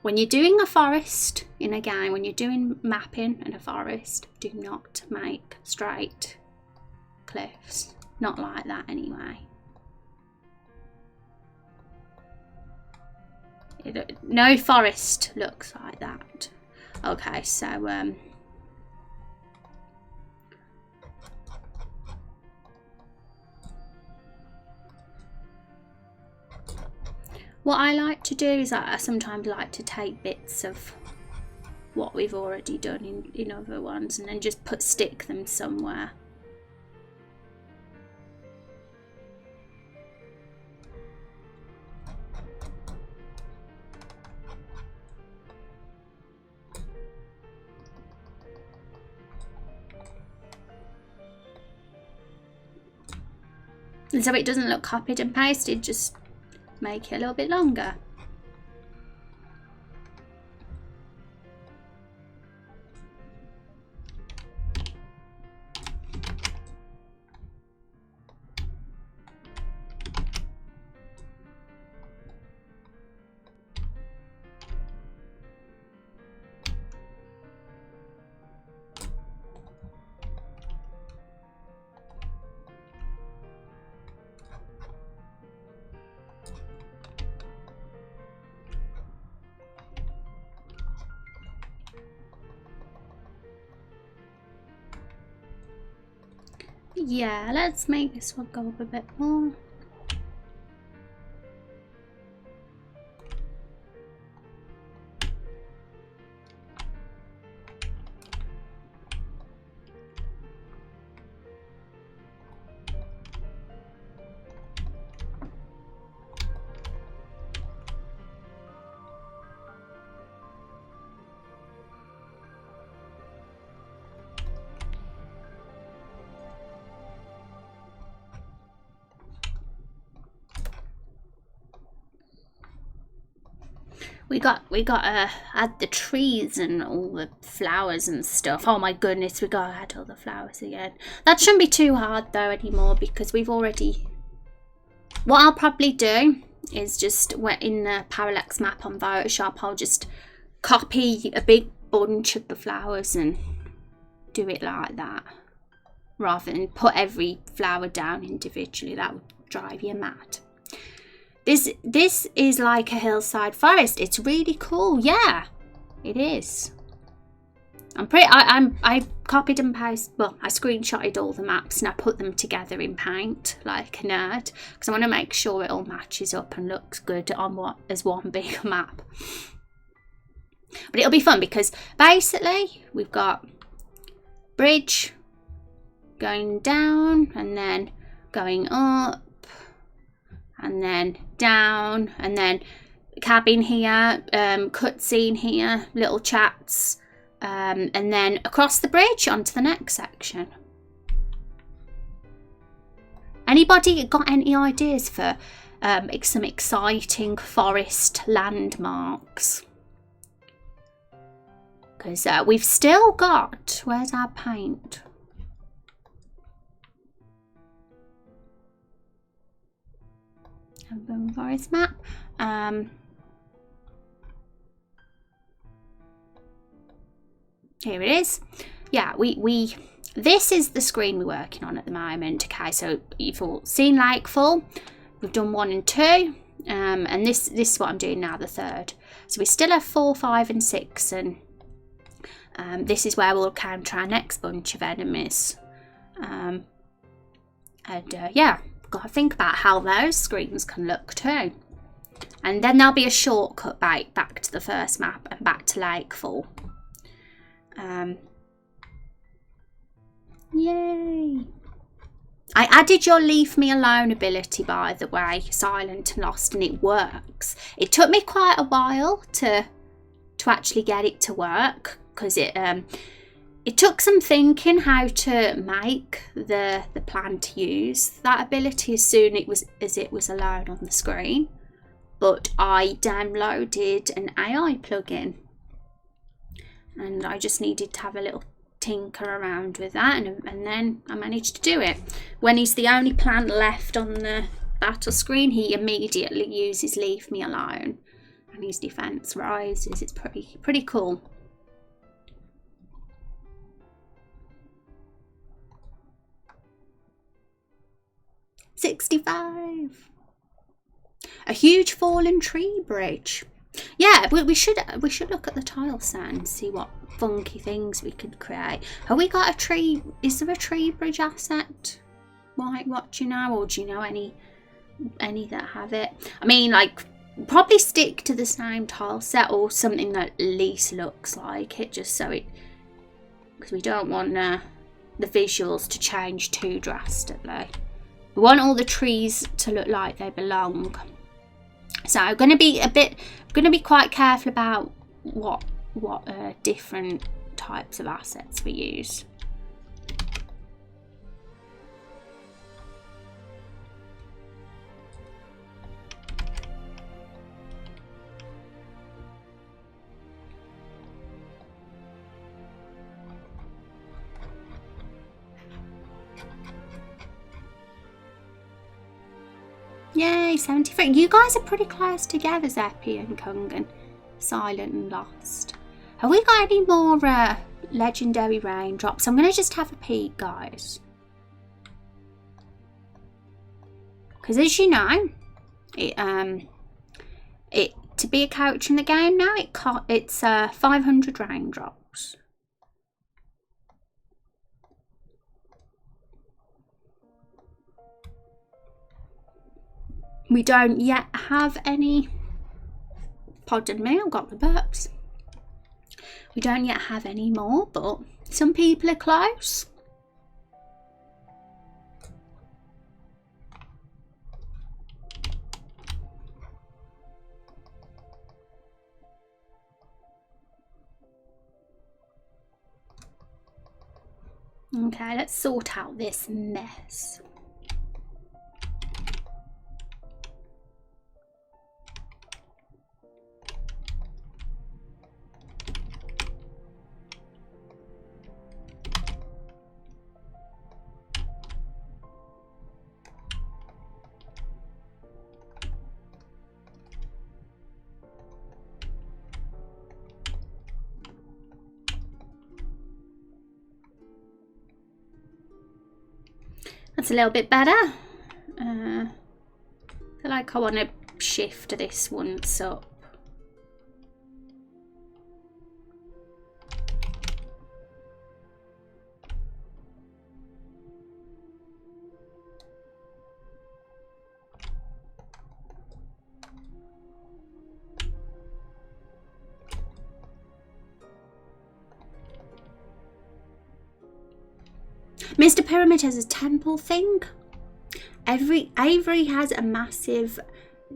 When you're doing a forest in a game, when you're doing mapping in a forest, do not make straight cliffs. Not like that anyway. No forest looks like that. Okay, so what I like to do is I sometimes like to take bits of what we've already done in other ones and then just stick them somewhere. And so it doesn't look copied and pasted, just make it a little bit longer. Yeah, let's make this one go up a bit more. We gotta add the trees and all the flowers and stuff. Oh my goodness, we gotta add all the flowers again. That shouldn't be too hard though anymore because we've already... What I'll probably do is just in the parallax map on Photoshop, I'll just copy a big bunch of the flowers and do it like that. Rather than put every flower down individually, that would drive you mad. This is like a hillside forest. It's really cool. Yeah, it is. I copied and pasted. Well, I screenshotted all the maps and I put them together in Paint like a nerd because I want to make sure it all matches up and looks good on as one big map. But it'll be fun because basically we've got bridge going down and then going up. And then down, and then cabin here, cutscene here, little chats, and then across the bridge onto the next section. Anybody got any ideas for some exciting forest landmarks? Because we've still got, where's our paint? Forest map. Here it is. Yeah, this is the screen we're working on at the moment. Okay, so you've all seen Lakefall. We've done 1 and 2, and this is what I'm doing now, the 3rd. So we still have 4, 5, and 6, and this is where we'll counter our next bunch of enemies. Yeah. Got to think about how those screens can look too. And then there'll be a shortcut back to the first map and back to Lakefall. Yay! I added your leave me alone ability, by the way, Silent and Lost, and it works. It took me quite a while to actually get it to work because It took some thinking how to make the plan to use that ability as soon as it was allowed on the screen. But I downloaded an AI plugin and I just needed to have a little tinker around with that, and then I managed to do it. When he's the only plant left on the battle screen, he immediately uses leave me alone and his defense rises. It's pretty cool. $65. A huge fallen tree bridge. Yeah, we should look at the tile set and see what funky things we could create. Have we got a tree? Is there a tree bridge asset? What do you know, or do you know any that have it? I mean, like, probably stick to the same tile set or something that at least looks like it, just so it, because we don't want the visuals to change too drastically. We want all the trees to look like they belong. So I'm going to be quite careful about what different types of assets we use. Yay, 73. You guys are pretty close together, Zeppi and Kungan. Silent and Lost. Have we got any more legendary raindrops? I'm going to just have a peek, guys. Because as you know, to be a character in the game now, it's 500 raindrops. We don't yet have any, pardon me, I've got the burps. We don't yet have any more, but some people are close. Okay, let's sort out this mess. That's a little bit better. I feel like I want to shift this once up. Mr. Pyramid has a temple thing. Avery has a massive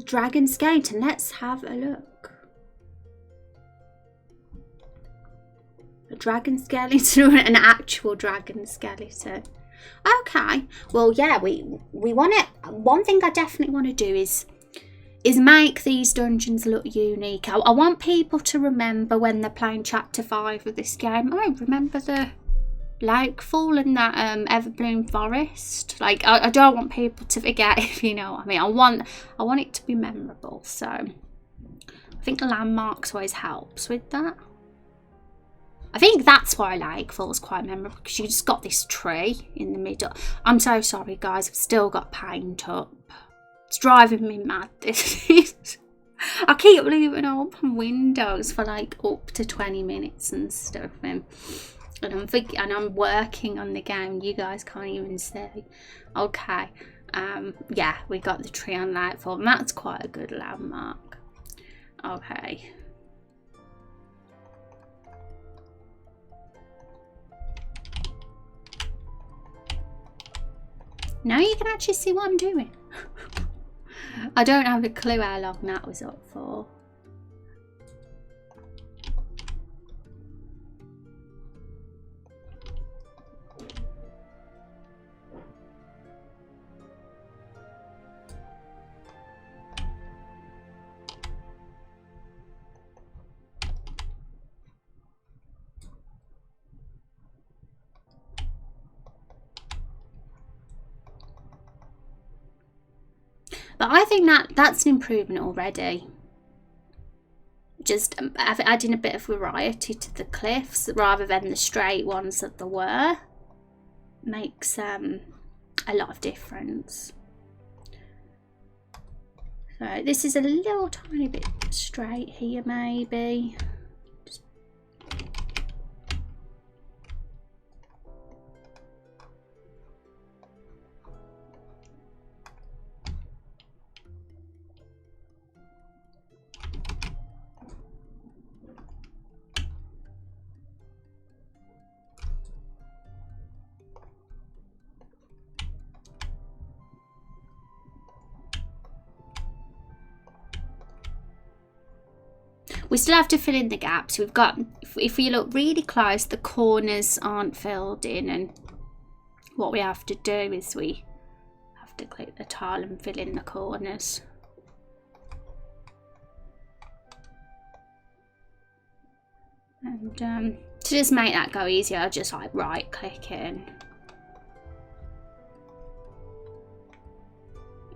dragon skeleton. Let's have a look. A dragon skeleton or an actual dragon skeleton? Okay. Well, yeah, we want it. One thing I definitely want to do is make these dungeons look unique. I want people to remember when they're playing chapter 5 of this game. Oh, remember the Lakefall and that Everbloom Forest. Like, I don't want people to forget, if you know what I mean. I want it to be memorable. So I think landmarks always helps with that. I think that's why Lakefall is quite memorable, because you just got this tree in the middle. I'm so sorry, guys. I've still got paint up. It's driving me mad, this is. I keep leaving open windows for like up to 20 minutes and stuff. And I'm working on the game. You guys can't even see. Okay. Yeah, we got the tree on Nightfall, and that's quite a good landmark. Okay. Now you can actually see what I'm doing. I don't have a clue how long that was up for. But I think that's an improvement already. Just adding a bit of variety to the cliffs rather than the straight ones that there were makes a lot of difference. So this is a little tiny bit straight here maybe. We still have to fill in the gaps. We've got, if we look really close, the corners aren't filled in, and what we have to do is we have to click the tile and fill in the corners. And to just make that go easier, I'll just like right click in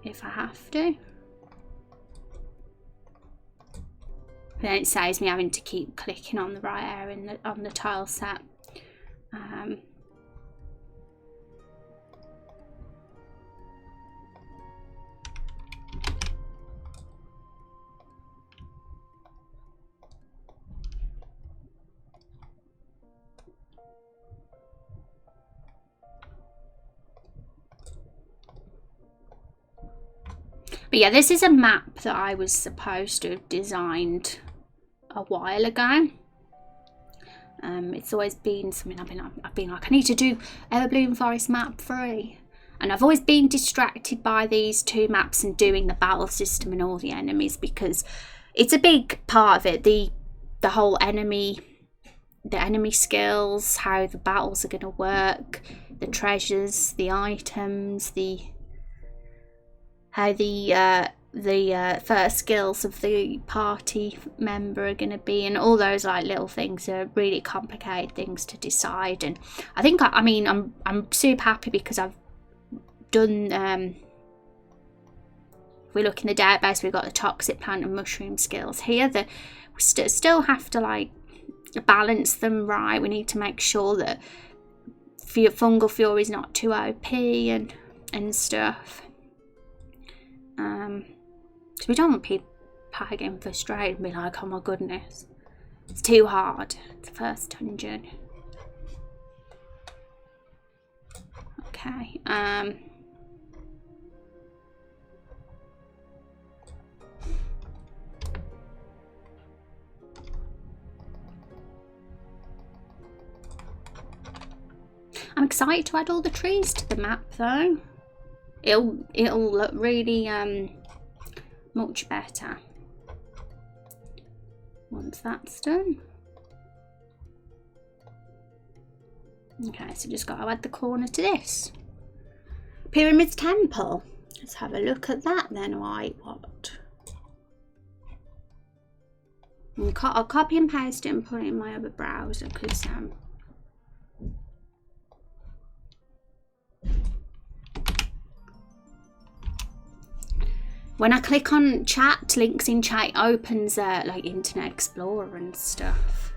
if I have to. Then it saves me having to keep clicking on the right area on the tile set. But yeah, this is a map that I was supposed to have designed a while ago. It's always been something I've been like, I need to do Everbloom Forest map 3, and I've always been distracted by these two maps and doing the battle system and all the enemies, because it's a big part of it, the whole enemy skills, how the battles are going to work, the treasures, the items, how the first skills of the party member are going to be, and all those like little things are really complicated things to decide. And I think I'm super happy because I've done if we look in the database, we've got the toxic plant and mushroom skills here that we still have to like balance them right. We need to make sure that fungal fury is not too OP and stuff. So we don't want people getting frustrated and be like, oh my goodness, it's too hard. It's the first dungeon. Okay. I'm excited to add all the trees to the map though. It'll look really much better once that's done. Okay, so just got to add the corner to this. Pyramids Temple. Let's have a look at that then. Why, what? I'll copy and paste it and put it in my other browser because when I click on chat, links in chat, it opens like Internet Explorer and stuff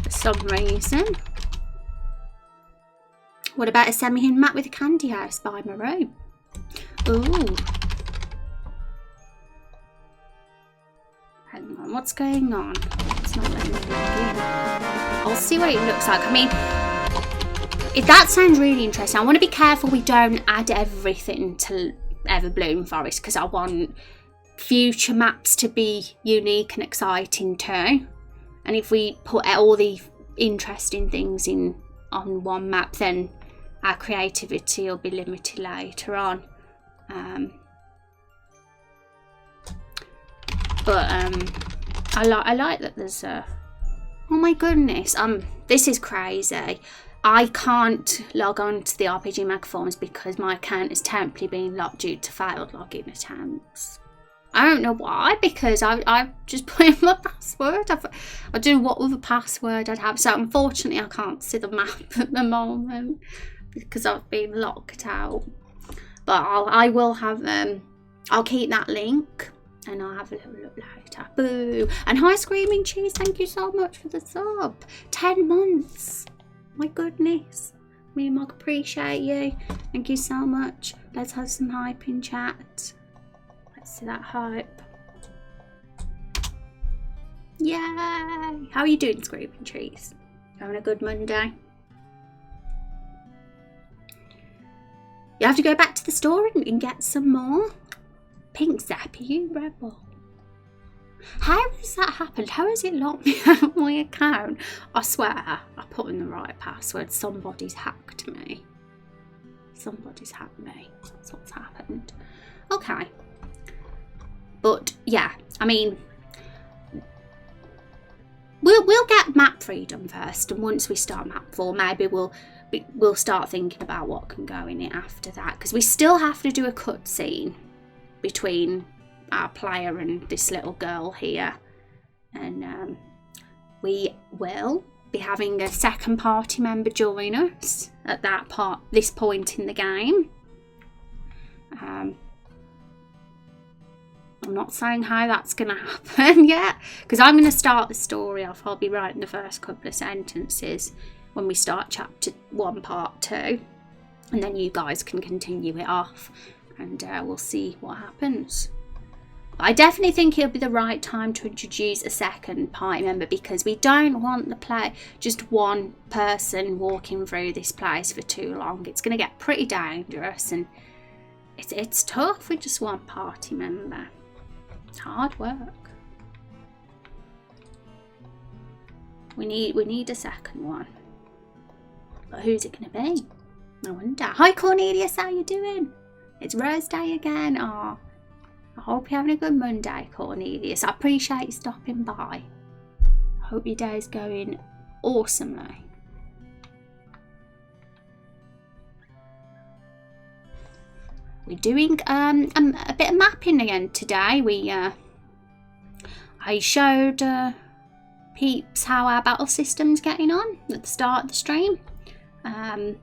for some reason. What about a semi-hidden map with a candy house by my room? Ooh. Hang on, what's going on? It's not letting me log in. I'll see what it looks like. I mean, if that sounds really interesting, I want to be careful we don't add everything to Everbloom Forest because I want future maps to be unique and exciting too. And if we put all the interesting things in on one map, then our creativity will be limited later on. I like that there's a. Oh my goodness! This is crazy. I can't log on to the RPG Mag forums because my account is temporarily being locked due to failed login attempts. I don't know why, because I've just put in my password. I don't know what other password I'd have. So unfortunately I can't see the map at the moment because I've been locked out. But I will have I'll keep that link and I'll have a little look later. Boo! And hi Screaming Cheese, thank you so much for the sub. 10 months. My goodness. Me and Mog appreciate you. Thank you so much. Let's have some hype in chat. Let's see that hype. Yay! How are you doing, Screaming Cheese? Having a good Monday? You have to go back to the store and get some more. Pink Zap, you rebel. How has that happened? How has it locked me out of my account? I swear I put in the right password. Somebody's hacked me. Somebody's hacked me. That's what's happened. Okay. But yeah, I mean, we'll get map freedom first, and once we start map 4, maybe we'll start thinking about what can go in it after that, because we still have to do a cutscene between our player and this little girl here, and we will be having a second party member join us at this point in the game. I'm not saying how that's going to happen yet, because I'm going to start the story off. I'll be writing the first couple of sentences when we start chapter 1 part 2, and then you guys can continue it off, and we'll see what happens. I definitely think it'll be the right time to introduce a second party member, because we don't want just one person walking through this place for too long. It's going to get pretty dangerous, and it's tough with just one party member. It's hard work. We need a second one. But who's it going to be? I wonder. Hi Cornelius, how you doing? It's Rose Day again. Oh, I hope you're having a good Monday, Cornelius. I appreciate you stopping by. I hope your day's going awesomely. We're doing a bit of mapping again today. I showed peeps how our battle system's getting on at the start of the stream. I've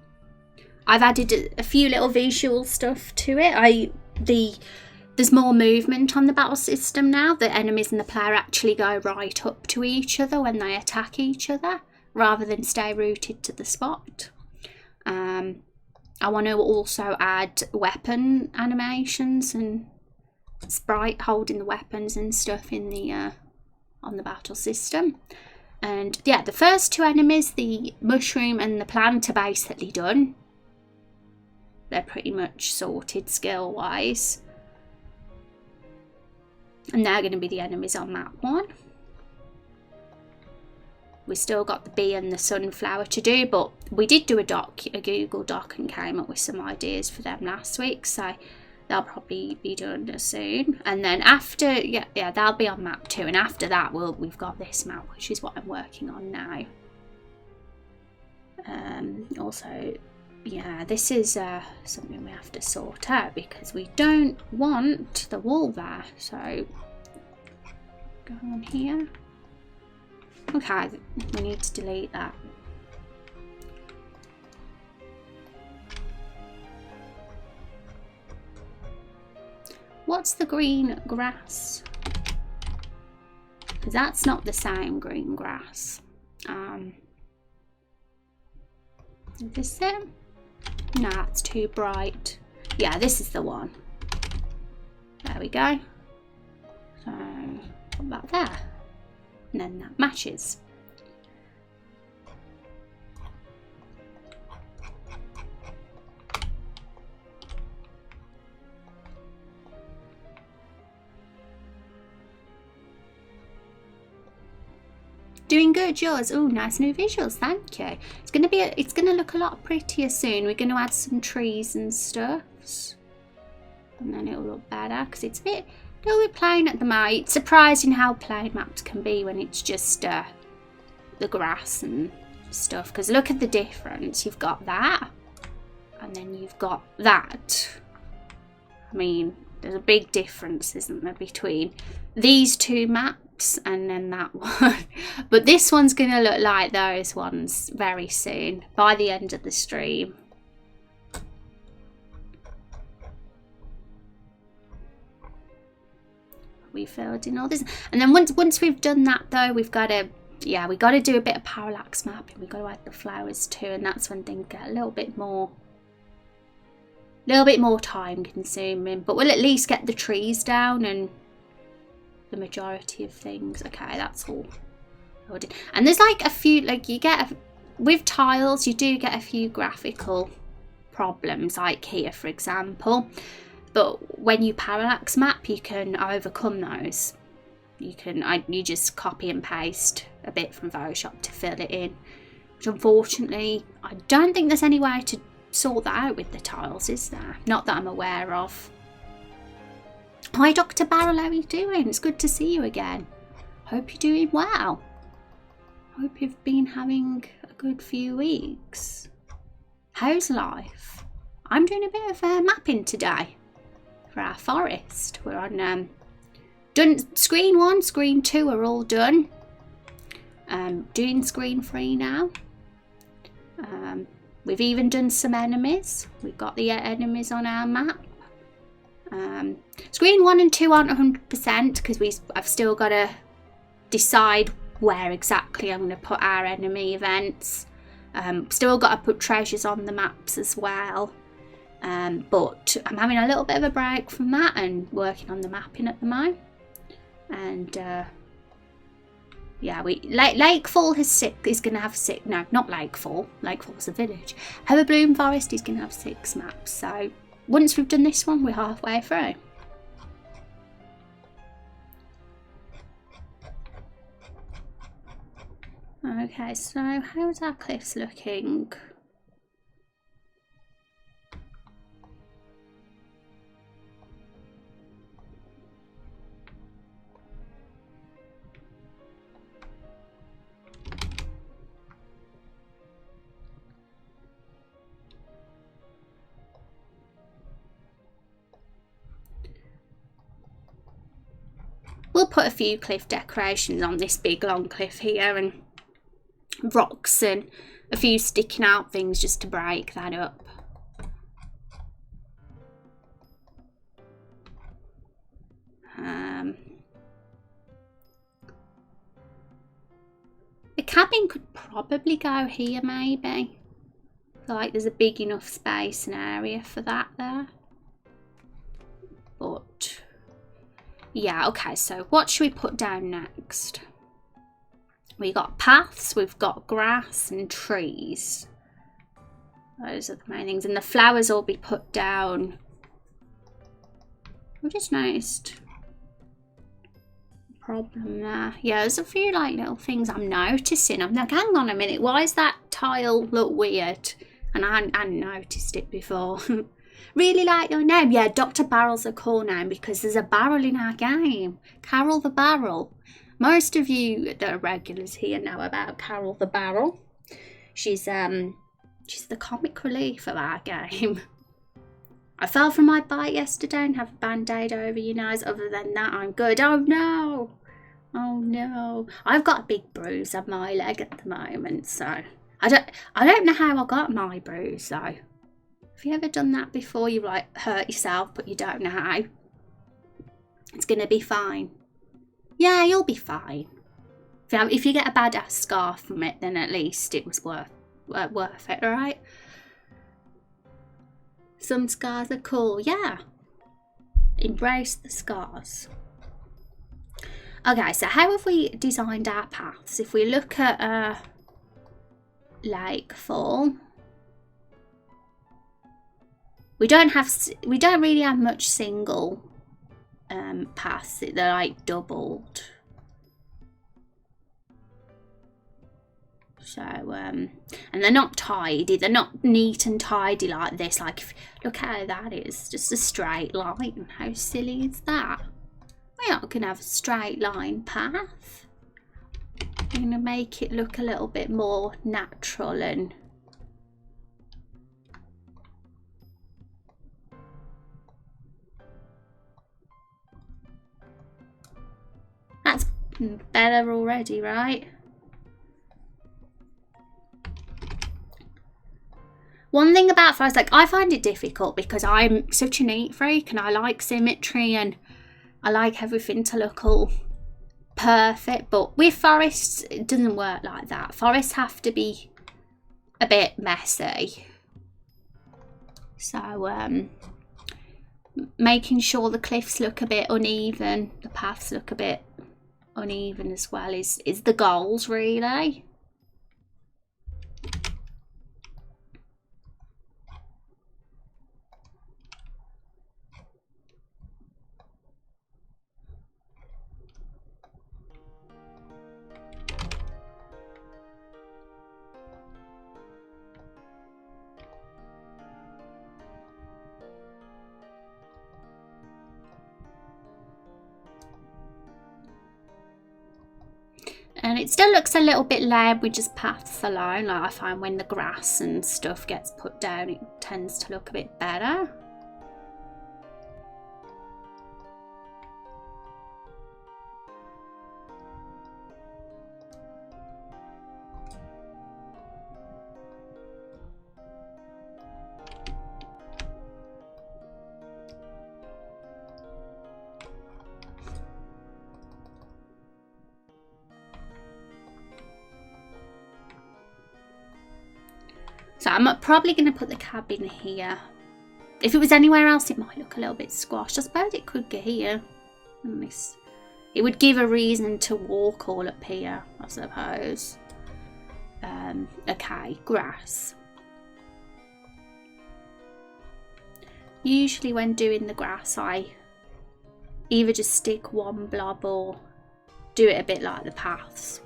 added a few little visual stuff to it. There's more movement on the battle system now. The enemies and the player actually go right up to each other when they attack each other, rather than stay rooted to the spot. I want to also add weapon animations and sprite holding the weapons and stuff in the on the battle system. And yeah, the first 2 enemies, the mushroom and the plant, are basically done. They're pretty much sorted skill wise, and they're going to be the enemies on map 1. We still got the bee and the sunflower to do, but we did do a Google Doc, and came up with some ideas for them last week, so they'll probably be done soon. And then after, yeah, they'll be on map 2, and after that we've got this map, which is what I'm working on now. Also, yeah, this is something we have to sort out, because we don't want the wall there. So go on here. Okay, we need to delete that. What's the green grass? Because that's not the same green grass. Is this it? No, it's too bright. Yeah, this is the one. There we go. So, put that there. And then that matches. Doing good, yours. Oh, nice new visuals, thank you. It's gonna look a lot prettier soon. We're gonna add some trees and stuff, and then it'll look better, because it's a little bit plain at the moment. It's surprising how plain maps can be when it's just the grass and stuff, because look at the difference. You've got that, and then you've got that. I mean, there's a big difference, isn't there, between these 2 maps and then that one. But this one's gonna look like those ones very soon, by the end of the stream. we filled in all this. And then once we've done that though, we've got to, yeah, we got to do a bit of parallax mapping. We've got to add the flowers too, and that's when things get a little bit more time consuming. But we'll at least get the trees down and the majority of things. Okay, that's all. And there's like a few, like you get, with tiles, you do get a few graphical problems, like here for example. But when you parallax map, you can overcome those. You just copy and paste a bit from Photoshop to fill it in. Which unfortunately, I don't think there's any way to sort that out with the tiles, is there? Not that I'm aware of. Hi Dr. Barrel, how are you doing? It's good to see you again. Hope you're doing well. Hope you've been having a good few weeks. How's life? I'm doing a bit of mapping today for our forest. We're on done screen 1, screen 2 are all done. Doing screen 3 now. We've even done some enemies. We've got the enemies on our map. Screen 1 and 2 aren't 100% because I've still got to decide where exactly I'm going to put our enemy events. Still got to put treasures on the maps as well. But I'm having a little bit of a break from that and working on the mapping at the moment. And yeah, Lakefall is going to have 6. No, not Lakefall. Lakefall's a village. Everbloom Forest is going to have 6 maps. So once we've done this one, we're halfway through. Okay, so how's our cliffs looking? We'll put a few cliff decorations on this big long cliff here and rocks and a few sticking out things just to break that up. The cabin could probably go here maybe. So like there's a big enough space and area for that there. But yeah, okay, so what should we put down next? We got paths, we've got grass and trees. Those are the main things. And the flowers will be put down. I just noticed a problem there. Yeah, there's a few like little things I'm noticing. I'm like, hang on a minute, why does that tile look weird? And I hadn't noticed it before. Really like your name. Yeah, Dr. Barrel's a cool name because there's a barrel in our game. Carol the Barrel. Most of you that are regulars here know about Carol the Barrel. She's the comic relief of our game. I fell from my bike yesterday and have a band-aid over your nose. Other than that, I'm good. Oh no! Oh no! I've got a big bruise on my leg at the moment, so I don't know how I got my bruise though. Have you ever done that before? You like hurt yourself, but you don't know how. It's gonna be fine. Yeah, you'll be fine. If you get a badass scar from it, then at least it was worth it, alright? Some scars are cool, yeah. Embrace the scars. Okay, so how have we designed our paths? If we look at Lakefall, we don't really have much single paths. They're like doubled. So and they're not tidy. They're not neat and tidy like this. Like, look how that is, just a straight line. How silly is that? We're not gonna have a straight line path. We're gonna make it look a little bit more natural and that's better already, right? One thing about Forest, like, I find it difficult because I'm such a neat freak and I like symmetry, and I like everything to look all perfect, but with forests it doesn't work like that. Forests have to be a bit messy. So making sure the cliffs look a bit uneven, the paths look a bit uneven as well is the goals really. And it still looks a little bit lame with just paths alone. Like I find when the grass and stuff gets put down, it tends to look a bit better. So I'm probably going to put the cabin here. If it was anywhere else, it might look a little bit squashed. I suppose it could go here. It would give a reason to walk all up here, I suppose. Okay, grass. Usually when doing the grass, I either just stick one blob or do it a bit like the paths.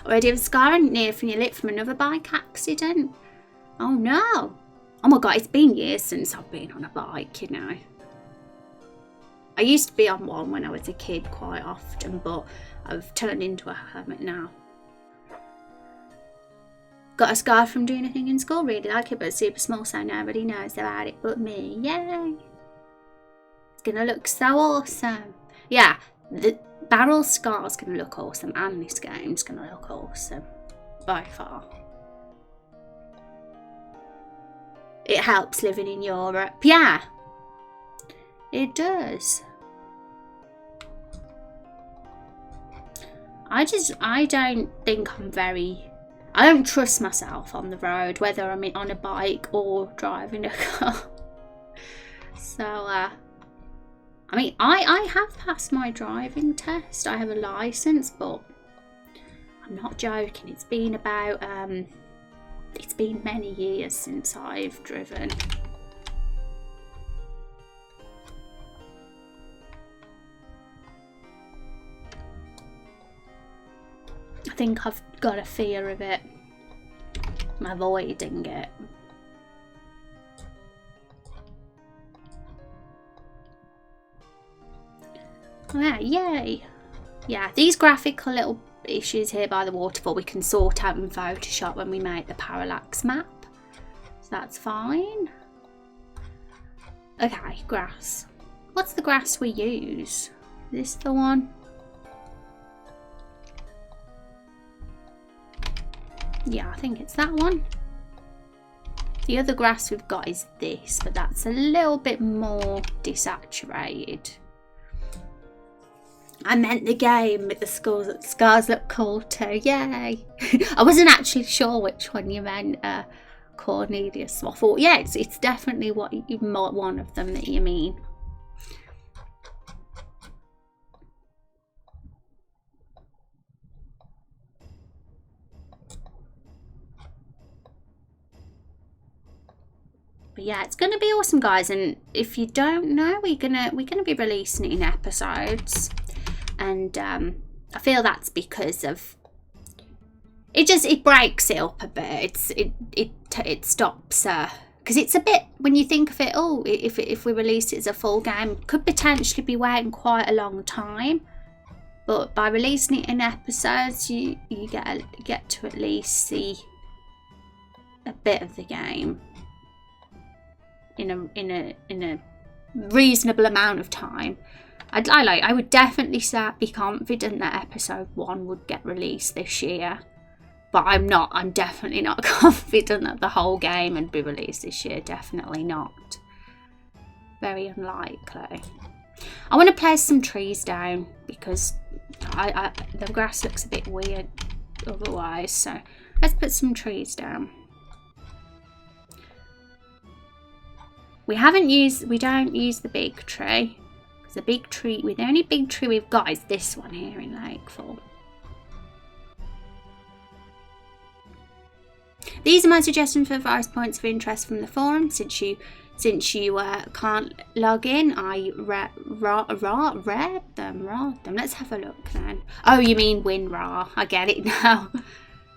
Already have a scar near from your lip from another bike accident. Oh no. Oh my god, it's been years since I've been on a bike, you know. I used to be on one when I was a kid quite often, but I've turned into a hermit now. Got a scar from doing a thing in school, really like it, but it's super small so nobody knows about it but me. Yay! It's gonna look so awesome. Yeah, the barrel scar's gonna look awesome and this game's gonna look awesome. By far. It helps living in Europe. Yeah, it does. I don't think I don't trust myself on the road, whether I'm on a bike or driving a car. So, I mean, I have passed my driving test. I have a license, but I'm not joking. It's been about, it's been many years since I've driven. I think I've got a fear of it. I'm avoiding it. Oh yeah, yay! Yeah, these graphical little issues here by the waterfall we can sort out in Photoshop when we make the parallax map. So that's fine. Okay, grass. What's the grass we use? Is this the one? Yeah, I think it's that one. The other grass we've got is this, but that's a little bit more desaturated. I meant the game with the scars look cool too. Yay! I wasn't actually sure which one you meant, Cornelius. So I thought, yeah, it's definitely one of them that you mean. But yeah, it's gonna be awesome, guys. And if you don't know, we're gonna be releasing it in episodes. And I feel that's because of it breaks it up a bit. It stops because it's a bit, when you think of it, oh, if we release it as a full game, could potentially be waiting quite a long time. But by releasing it in episodes, you get to at least see a bit of the game in a reasonable amount of time. I would definitely be confident that episode 1 would get released this year, but I'm definitely not confident that the whole game would be released this year. Definitely not. very unlikely. I want to place some trees down because the grass looks a bit weird otherwise, so let's put some trees down. We don't use the big tree, because the only big tree we've got is this one here in Lakefall. These are my suggestions for various points of interest from the forum. Since you can't log in, I read them. Let's have a look then. Oh, you mean WinRAR? I get it now.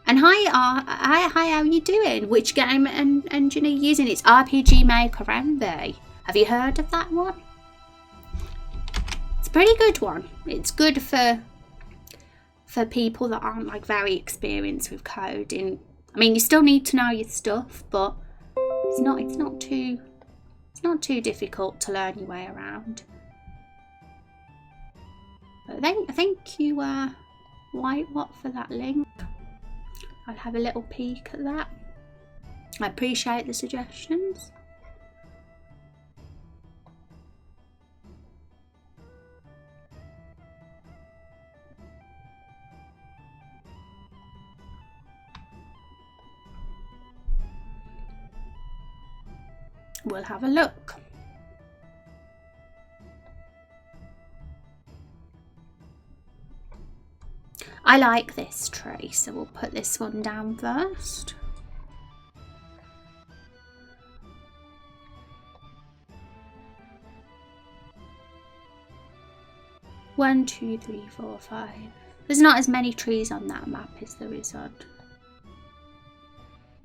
And hi, how are you doing? Which game engine are you using? It's RPG Maker Envy. Have you heard of that one? It's a pretty good one. It's good for people that aren't like very experienced with coding. I mean, you still need to know your stuff, but it's not too difficult to learn your way around. But thank you, What for that link. I'll have a little peek at that. I appreciate the suggestions. We'll have a look. I like this tree, so we'll put this one down first. One, two, three, four, five. There's not as many trees on that map as there is on.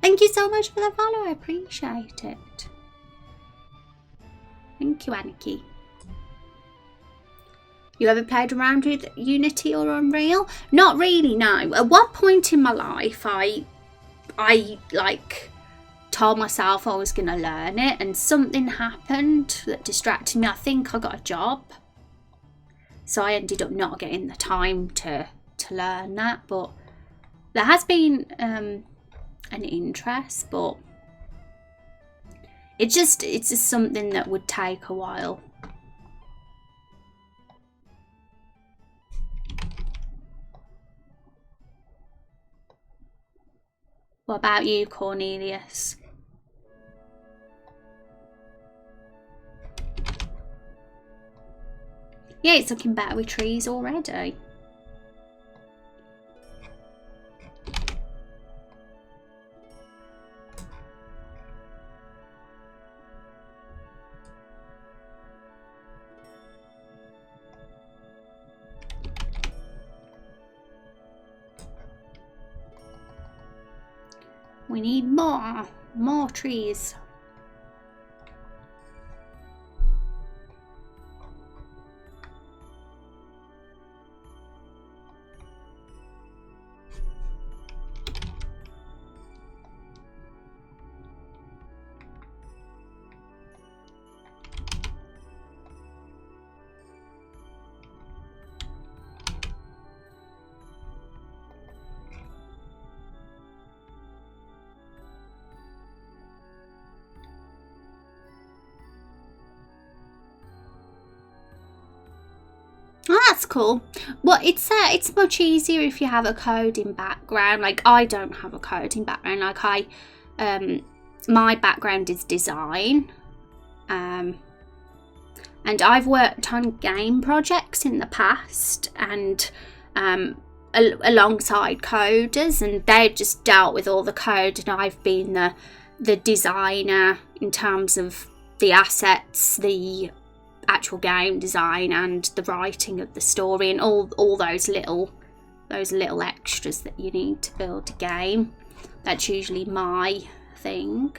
Thank you so much for the follow, I appreciate it. Thank you, Aniki. You ever played around with Unity or Unreal? Not really, no. At one point in my life, I like told myself I was going to learn it, and something happened that distracted me. I think I got a job, so I ended up not getting the time to learn that. But there has been an interest, but it's just something that would take a while. What about you, Cornelius? Yeah, it's looking better with trees already. We need more trees. Oh, that's cool. Well, it's much easier if you have a coding background. Like, I don't have a coding background. Like, my background is design, and I've worked on game projects in the past, and alongside coders, and they've just dealt with all the code, and I've been the designer in terms of the assets, the actual game design, and the writing of the story, and all those little extras that you need to build a game. That's usually my thing,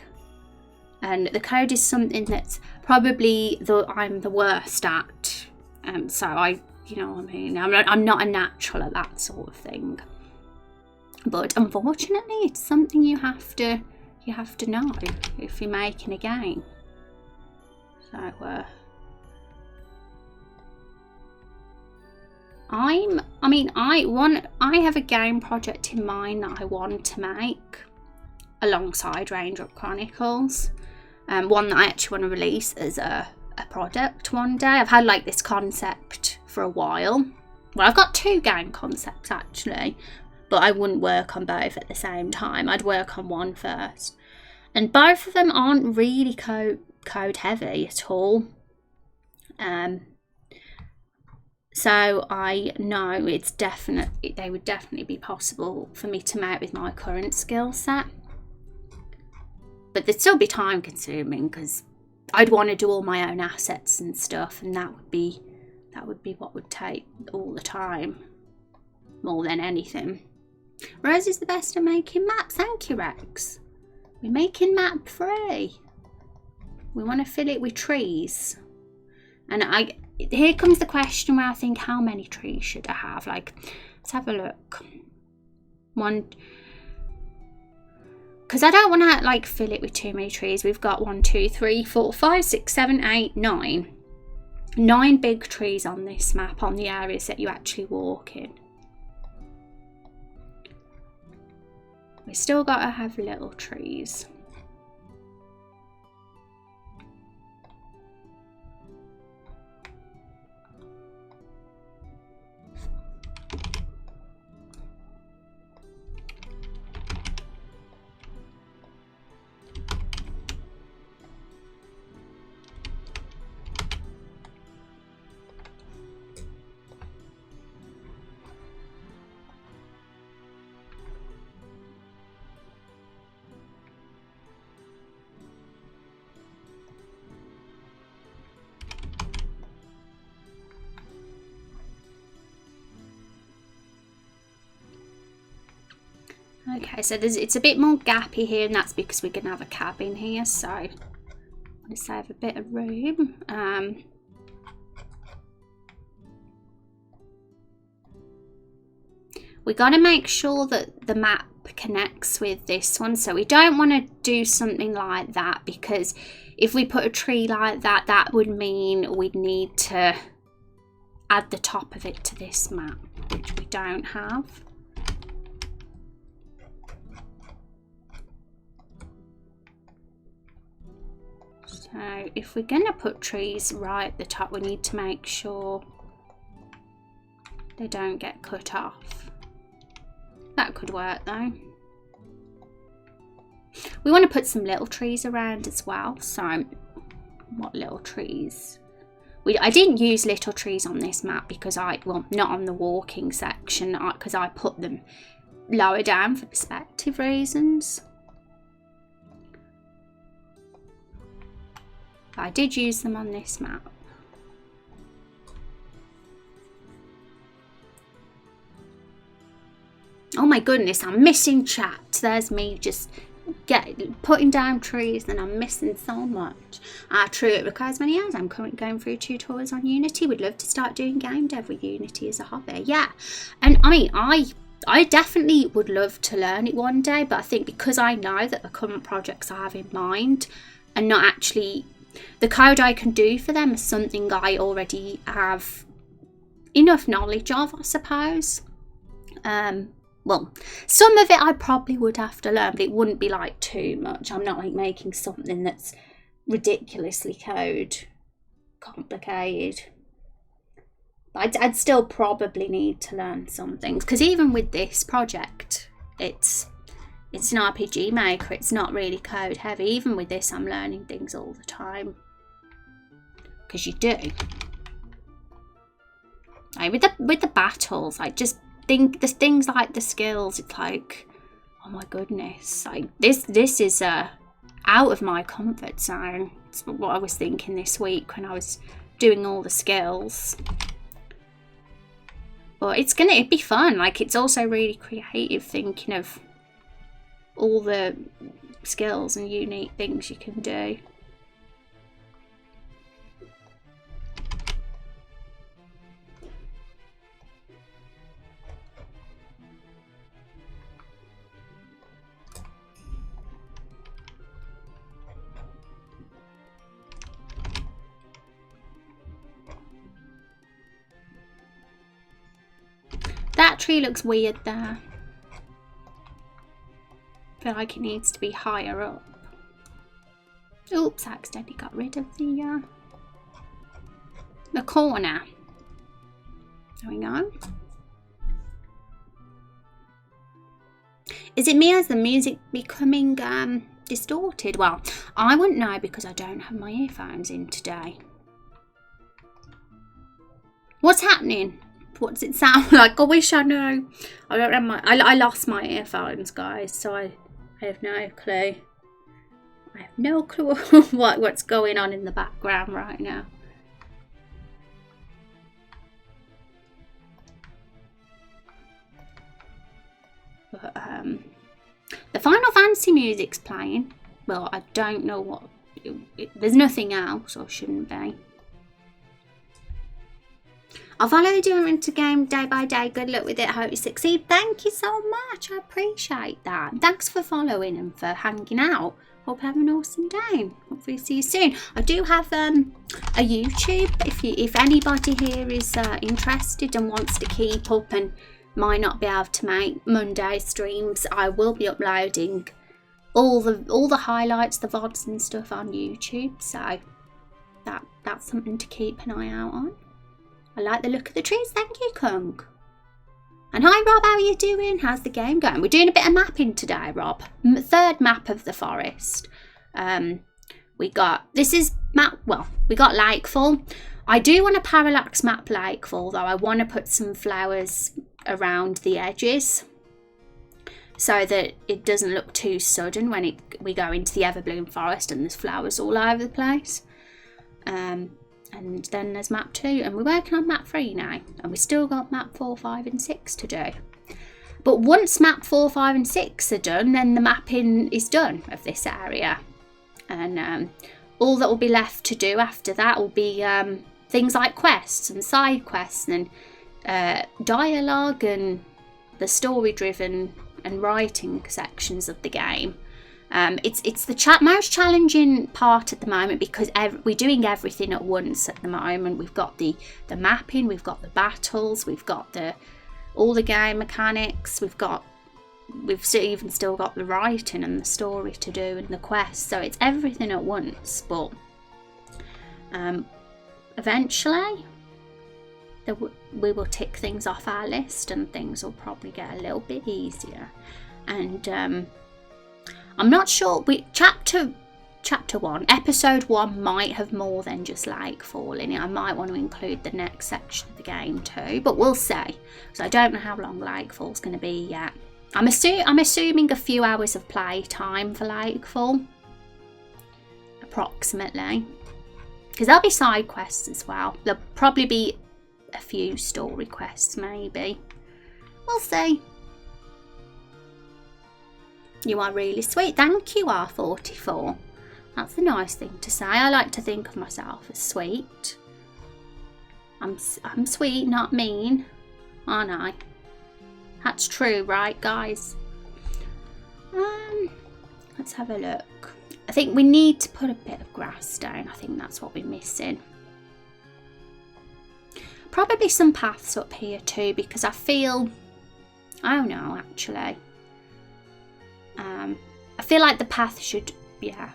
and the code is something that's probably I'm the worst at. So you know what I mean, I'm not a natural at that sort of thing, but unfortunately it's something you have to know if you're making a game. So I have a game project in mind that I want to make alongside Raindrop Chronicles, one that I actually want to release as a a product one day. I've had like this concept for a while. Well, I've got 2 game concepts actually, but I wouldn't work on both at the same time. I'd work on one first. And both of them aren't really code heavy at all. So I know it's definitely, they would definitely be possible for me to make with my current skill set. But they'd still be time consuming because I'd want to do all my own assets and stuff, and that would be what would take all the time more than anything. Rose is the best at making maps. Thank you, Rex. We're making map 3. We want to fill it with trees. And here comes the question where I think, how many trees should I have? Like, let's have a look. One, because I don't want to like fill it with too many trees. We've got 1, 2, 3, 4, 5, 6, 7, 8, 9. 9 big trees on this map, on the areas that you actually walk in. We still got to have little trees. Okay, so it's a bit more gappy here, and that's because we're going to have a cabin here, so I'm going to save a bit of room. We got to make sure that the map connects with this one, so we don't want to do something like that, because if we put a tree like that, that would mean we'd need to add the top of it to this map, which we don't have. So if we're going to put trees right at the top, we need to make sure they don't get cut off. That could work though. We want to put some little trees around as well. So what little trees? I didn't use little trees on this map because well, not on the walking section, because I put them lower down for perspective reasons. I did use them on this map. Oh my goodness, I'm missing chat. There's me just putting down trees, and I'm missing so much. True, it requires many hours. I'm currently going through tutorials on Unity. Would love to start doing game dev with Unity as a hobby. Yeah, and I mean, I definitely would love to learn it one day, but I think because I know that the current projects I have in mind are not actually... The code I can do for them is something I already have enough knowledge of, I suppose. Well, some of it I probably would have to learn, but it wouldn't be like too much. I'm not like making something that's ridiculously complicated. But I'd still probably need to learn some things, because even with this project, it's an RPG maker, it's not really code heavy. Even with this, I'm learning things all the time. Because you do. Like with the battles, I just think there's things like the skills, it's like, oh my goodness. Like this is out of my comfort zone. It's what I was thinking this week when I was doing all the skills. But it'd be fun. Like, it's also really creative thinking of all the skills and unique things you can do. That tree looks weird there. I feel like it needs to be higher up. Oops, I accidentally got rid of the the corner. There we go. Is it me? Is the music becoming distorted? Well, I wouldn't know because I don't have my earphones in today. What's happening? What does it sound like? I wish I know. I don't have my. I lost my earphones, guys, so I have no clue. I have no clue what's going on in the background right now. But the Final Fantasy music's playing. Well, I don't know what. There's nothing else, or shouldn't be. I'll follow you doing into game day by day. Good luck with it. I hope you succeed. Thank you so much. I appreciate that. Thanks for following and for hanging out. Hope you have an awesome day. Hopefully see you soon. I do have a YouTube. If anybody here is interested and wants to keep up and might not be able to make Monday streams, I will be uploading all the highlights, the VODs and stuff on YouTube. So that's something to keep an eye out on. I like the look of the trees. Thank you, Kung. And hi, Rob. How are you doing? How's the game going? We're doing a bit of mapping today, Rob. Third map of the forest. We got Lakefall. I do want a parallax map Lakefall, though. I want to put some flowers around the edges so that it doesn't look too sudden when we go into the Everbloom forest and there's flowers all over the place. And then there's map 2, and we're working on map 3 now, and we still got map 4, 5 and 6 to do. But once map 4, 5 and 6 are done, then the mapping is done of this area, and all that will be left to do after that will be things like quests and side quests and dialogue and the story driven and writing sections of the game. It's the most challenging part at the moment because we're doing everything at once at the moment. We've got the mapping, we've got the battles, we've got all the game mechanics, we've even still got the writing and the story to do and the quests. So it's everything at once. But eventually, we will tick things off our list and things will probably get a little bit easier. And I'm not sure. Chapter 1, episode 1 might have more than just Lakefall in it. I might want to include the next section of the game too, but we'll see. So I don't know how long Lakefall's going to be yet. I'm assuming a few hours of play time for Lakefall, approximately, because there'll be side quests as well. There'll probably be a few story quests, maybe. We'll see. You are really sweet. Thank you, R44. That's a nice thing to say. I like to think of myself as sweet. I'm sweet, not mean, aren't I? That's true, right, guys? Let's have a look. I think we need to put a bit of grass down. I think that's what we're missing. Probably some paths up here too, because I feel... I don't know, actually. I feel like the path should, yeah.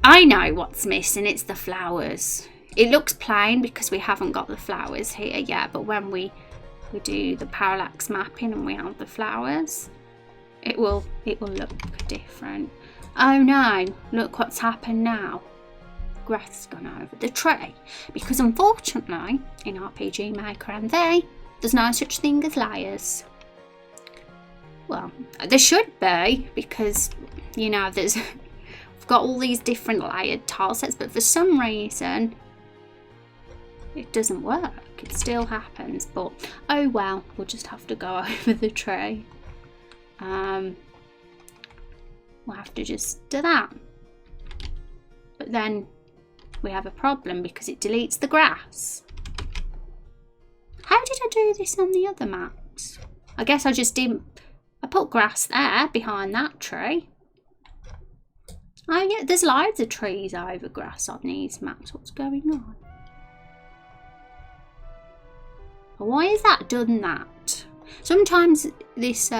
I know what's missing, it's the flowers. It looks plain because we haven't got the flowers here yet, but when we do the parallax mapping and we have the flowers, it will look different. Oh no, look what's happened now. Grass has gone over the tree. Because unfortunately, in RPG Maker and there's no such thing as layers. Well, there should be, because, you know, we've got all these different layered tile sets, but for some reason, it doesn't work. It still happens, but oh well, we'll just have to go over the tree. We'll have to just do that. But then we have a problem because it deletes the grass. How did I do this on the other maps? I guess I just didn't... I put grass there behind that tree. Oh yeah, there's loads of trees over grass on these maps. What's going on? Why has that done that? Sometimes this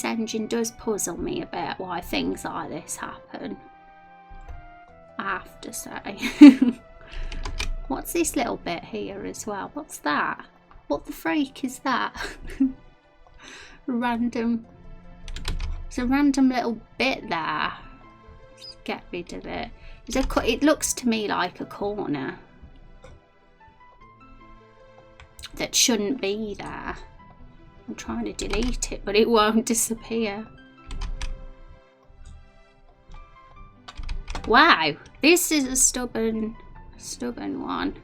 engine does puzzle me about why things like this happen. I have to say. What's this little bit here as well? What's that? What the freak is that? Random. It's a random little bit there. Let's get rid of it. It looks to me like a corner that shouldn't be there. I'm trying to delete it, but it won't disappear. Wow, this is a stubborn one.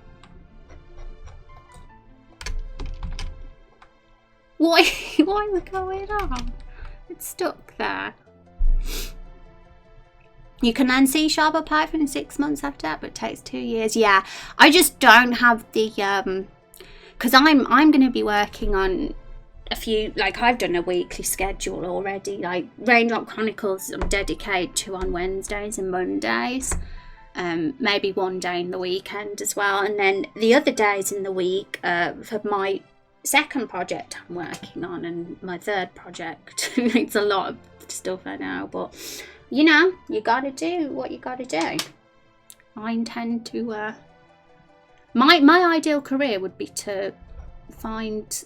Why are we going on? It's stuck there. You can learn C# or Python in 6 months after that, but it takes 2 years. Yeah, I just don't have the because I'm going to be working on a few, like I've done a weekly schedule already. Like Raindrop Chronicles, I'm dedicated to on Wednesdays and Mondays. Maybe one day in the weekend as well, and then the other days in the week for my second project I'm working on and my third project. It's a lot of stuff I know, but you know, you gotta do what you gotta do. I intend to my ideal career would be to find,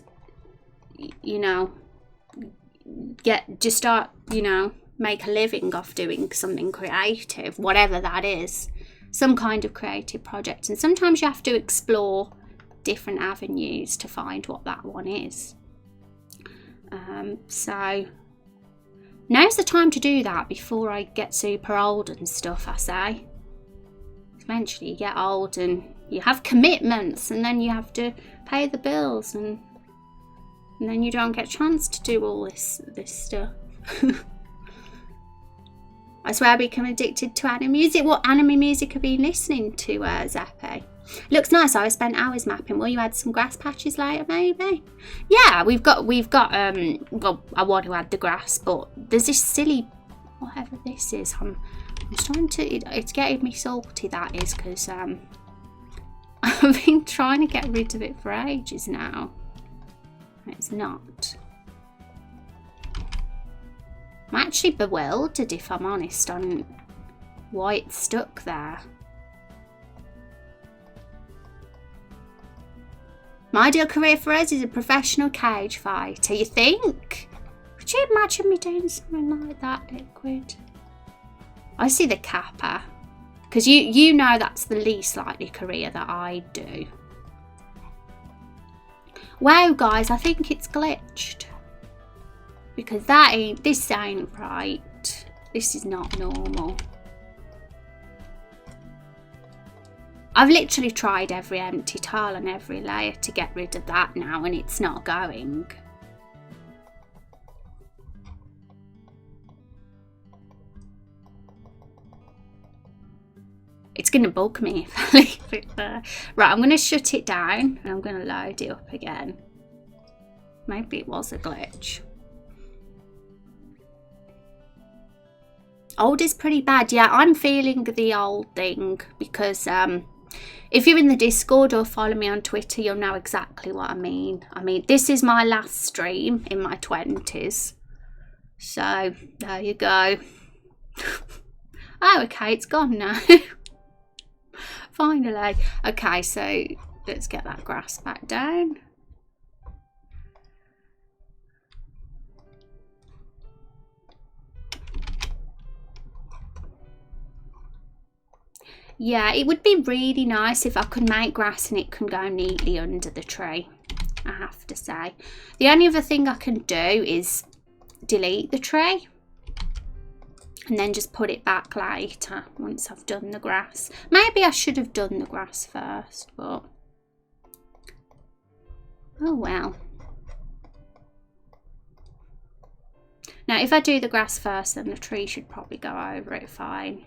you know, start, you know, make a living off doing something creative, whatever that is, some kind of creative project. And sometimes you have to explore different avenues to find what that one is. So now's the time to do that before I get super old and stuff, I say. Eventually you get old and you have commitments, and then you have to pay the bills, and then you don't get a chance to do all this stuff. I swear I become addicted to anime music. What anime music have you been listening to, Zappe? Looks nice. I spent hours mapping. Will you add some grass patches later, maybe? Yeah, we've got well, I want to add the grass, but there's this silly, whatever this is. I'm trying to, it's getting me salty, that is, because I've been trying to get rid of it for ages now. It's not. I'm actually bewildered, if I'm honest, on why it's stuck there. My ideal career for us is a professional cage fighter. You think? Could you imagine me doing something like that, Liquid? I see the kappa. Because you know that's the least likely career that I do. Wow, guys, I think it's glitched. Because this ain't right. This is not normal. I've literally tried every empty tile and every layer to get rid of that now, and it's not going. It's going to bug me if I leave it there. Right, I'm going to shut it down and I'm going to load it up again. Maybe it was a glitch. Old is pretty bad. Yeah, I'm feeling the old thing because if you're in the Discord or follow me on Twitter, you'll know exactly what I mean. I mean, this is my last stream in my 20s. So, there you go. Oh, okay, it's gone now. Finally. Okay, so let's get that grass back down. Yeah, it would be really nice if I could make grass and it can go neatly under the tree, I have to say. The only other thing I can do is delete the tree and then just put it back later once I've done the grass. Maybe I should have done the grass first, but oh well. Now, if I do the grass first, then the tree should probably go over it fine.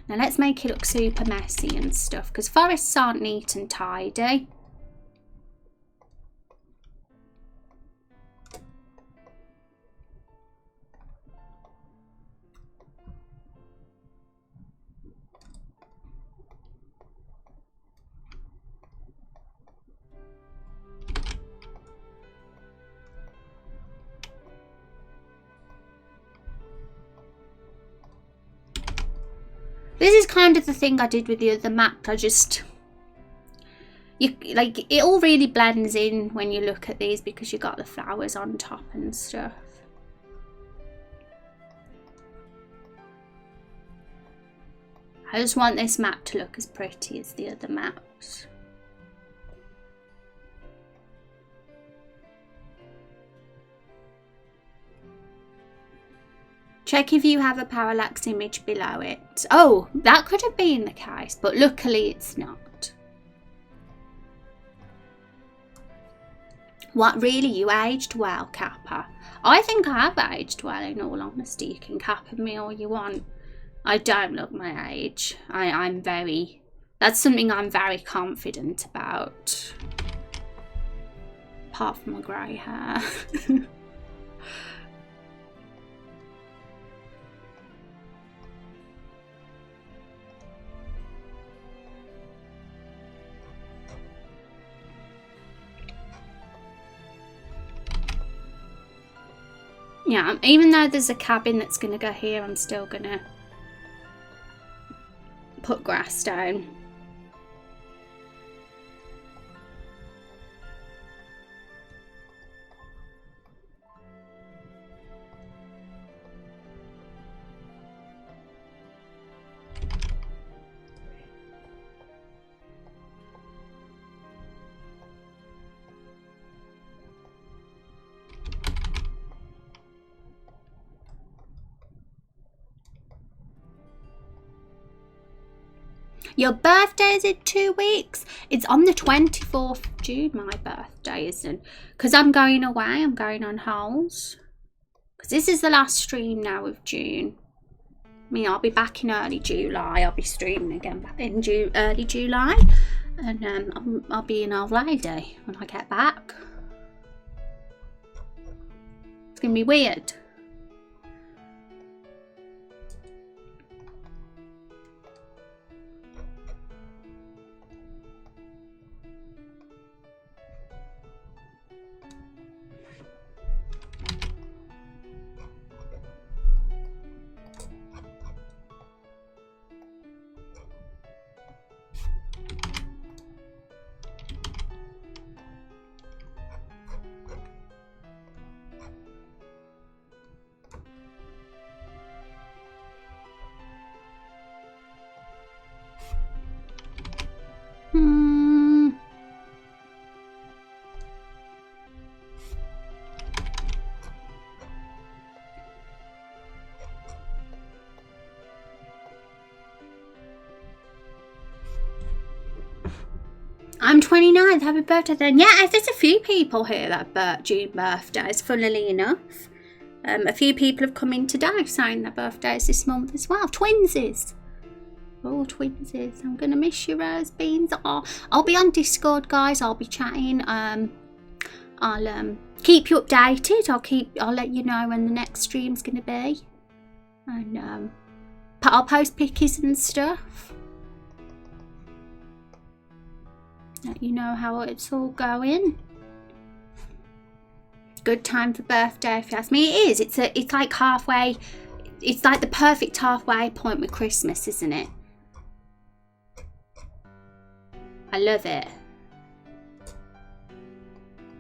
Now let's make it look super messy and stuff, because forests aren't neat and tidy. This is kind of the thing I did with the other map. It all really blends in when you look at these because you got the flowers on top and stuff. I just want this map to look as pretty as the other maps. Check if you have a parallax image below it. Oh, that could have been the case, but luckily it's not. What, really? You aged well, Kappa? I think I have aged well, in all honesty. You can Kappa me all you want. I don't look my age. I'm very... That's something I'm very confident about. Apart from my grey hair. Yeah, even though there's a cabin that's going to go here, I'm still going to put grass down. Your birthday is in 2 weeks? It's on the 24th of June, my birthday, isn't? Because I'm going away, I'm going on holes. Because this is the last stream now of June. I mean, I'll be back in early July. I'll be streaming again back in early July. And I'll be an old lady when I get back. It's going to be weird. I'm 29th, happy birthday then. Yeah, there's a few people here that have June birthdays, funnily enough. A few people have come in today saying their birthdays this month as well. Twinsies. Oh, twinsies. I'm going to miss you, Rose Beans. I'll be on Discord, guys. I'll be chatting. I'll keep you updated. I'll let you know when the next stream's going to be. And I'll post pictures and stuff. Let you know how it's all going. Good time for birthday, if you ask me. It is. It's like halfway. It's like the perfect halfway point with Christmas, isn't it? I love it.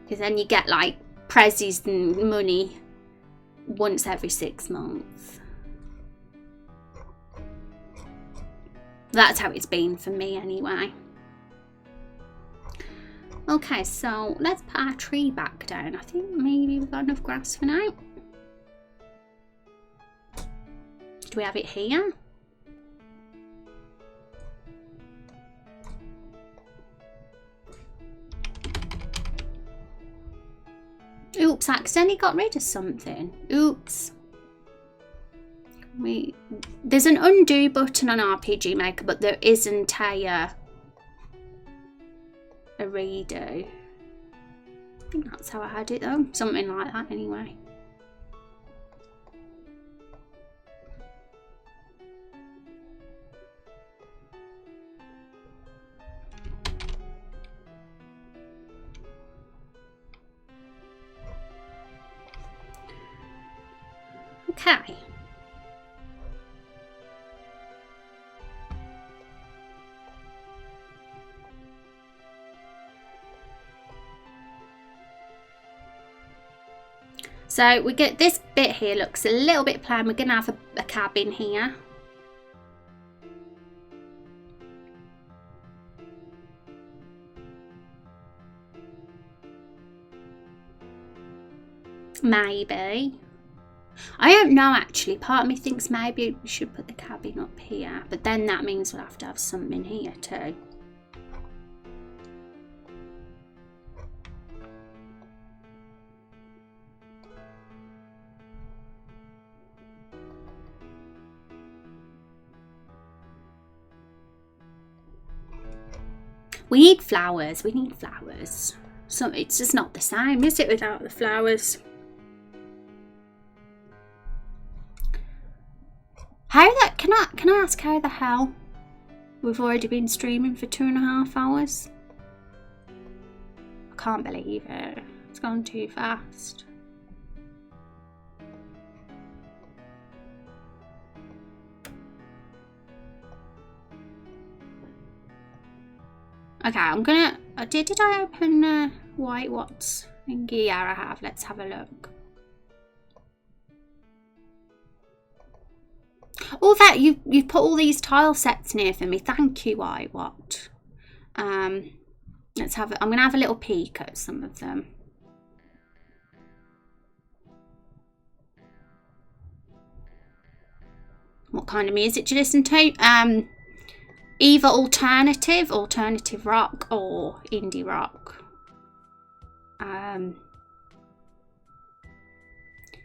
Because then you get like prezzies and money once every 6 months. That's how it's been for me anyway. Okay, so let's put our tree back down. I think maybe we've got enough grass for now. Do we have it here? Oops, I accidentally got rid of something. Oops. There's an undo button on RPG Maker, but there isn't a redo. I think that's how I had it though. Something like that anyway. Okay. So we get this bit here looks a little bit plain. We're going to have a cabin here. Maybe. I don't know actually. Part of me thinks maybe we should put the cabin up here. But then that means we'll have to have something here too. We need flowers. We need flowers. So it's just not the same, is it, without the flowers? How that can I ask how the hell we've already been streaming for 2.5 hours? I can't believe it. It's gone too fast. Okay, I'm gonna. Did I open white watts? Yeah, I have. Let's have a look. Oh, that you put all these tile sets near for me. Thank you, white watt. Let's have. I'm gonna have a little peek at some of them. What kind of music do you listen to? Either alternative rock, or indie rock.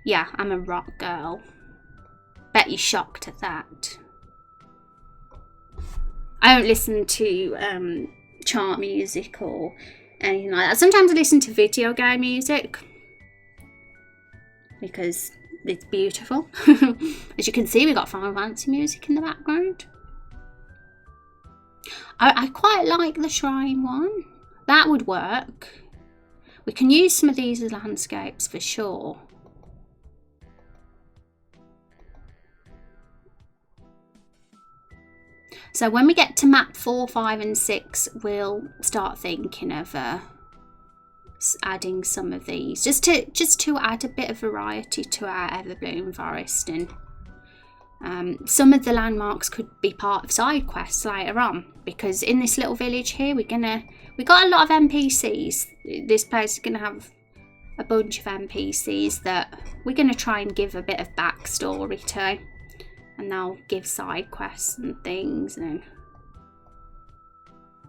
Yeah, I'm a rock girl. Bet you're shocked at that. I don't listen to chart music or anything like that. Sometimes I listen to video game music because it's beautiful. As you can see, we've got Final Fantasy music in the background. I quite like the shrine one. That would work. We can use some of these as landscapes for sure. So when we get to map 4, 5 and 6, we'll start thinking of adding some of these. Just to add a bit of variety to our Everbloom Forest, and some of the landmarks could be part of side quests later on, because in this little village here we got a lot of NPCs. This place is gonna have a bunch of NPCs that we're gonna try and give a bit of backstory to, and they'll give side quests and things. And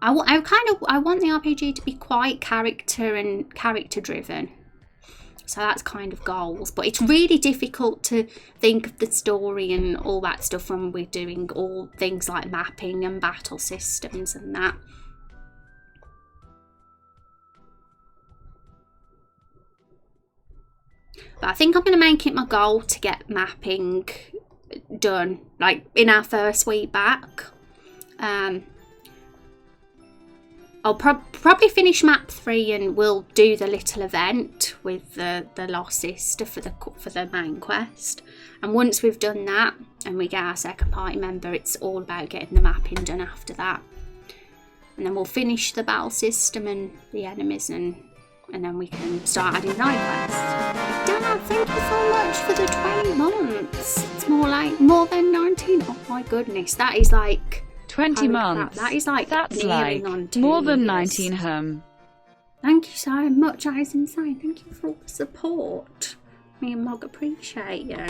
I want the RPG to be quite character driven. So that's kind of goals, but it's really difficult to think of the story and all that stuff when we're doing all things like mapping and battle systems and that. But I think I'm going to make it my goal to get mapping done, like in our first week back. I'll probably finish map 3 and we'll do the little event with the Lost Sister for the main quest. And once we've done that and we get our second party member, it's all about getting the mapping done after that. And then we'll finish the battle system and the enemies, and then we can start adding side quests. Dad, thank you so much for the 20 months. It's more than 19. Oh my goodness, that is like 20 months. That is like that's like more than 19 hum. Thank you so much. That is insane. Thank you for all the support. Me and Mog appreciate you.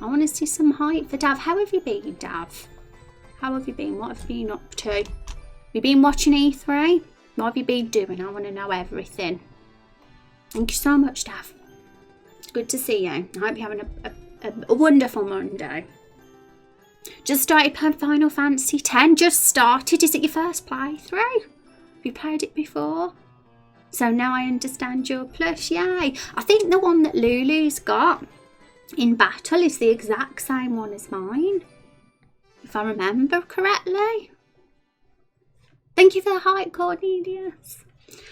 I want to see some hype for Dav. How have you been, Dav? How have you been? What have you been up to? Have you been watching E3? What have you been doing? I want to know everything. Thank you so much, Dav. It's good to see you. I hope you're having a wonderful Monday. Just started playing Final Fantasy X. Just started. Is it your first playthrough? Have you played it before? So now I understand your plush. Yay. I think the one that Lulu's got in battle is the exact same one as mine, if I remember correctly. Thank you for the hype, Cornelius.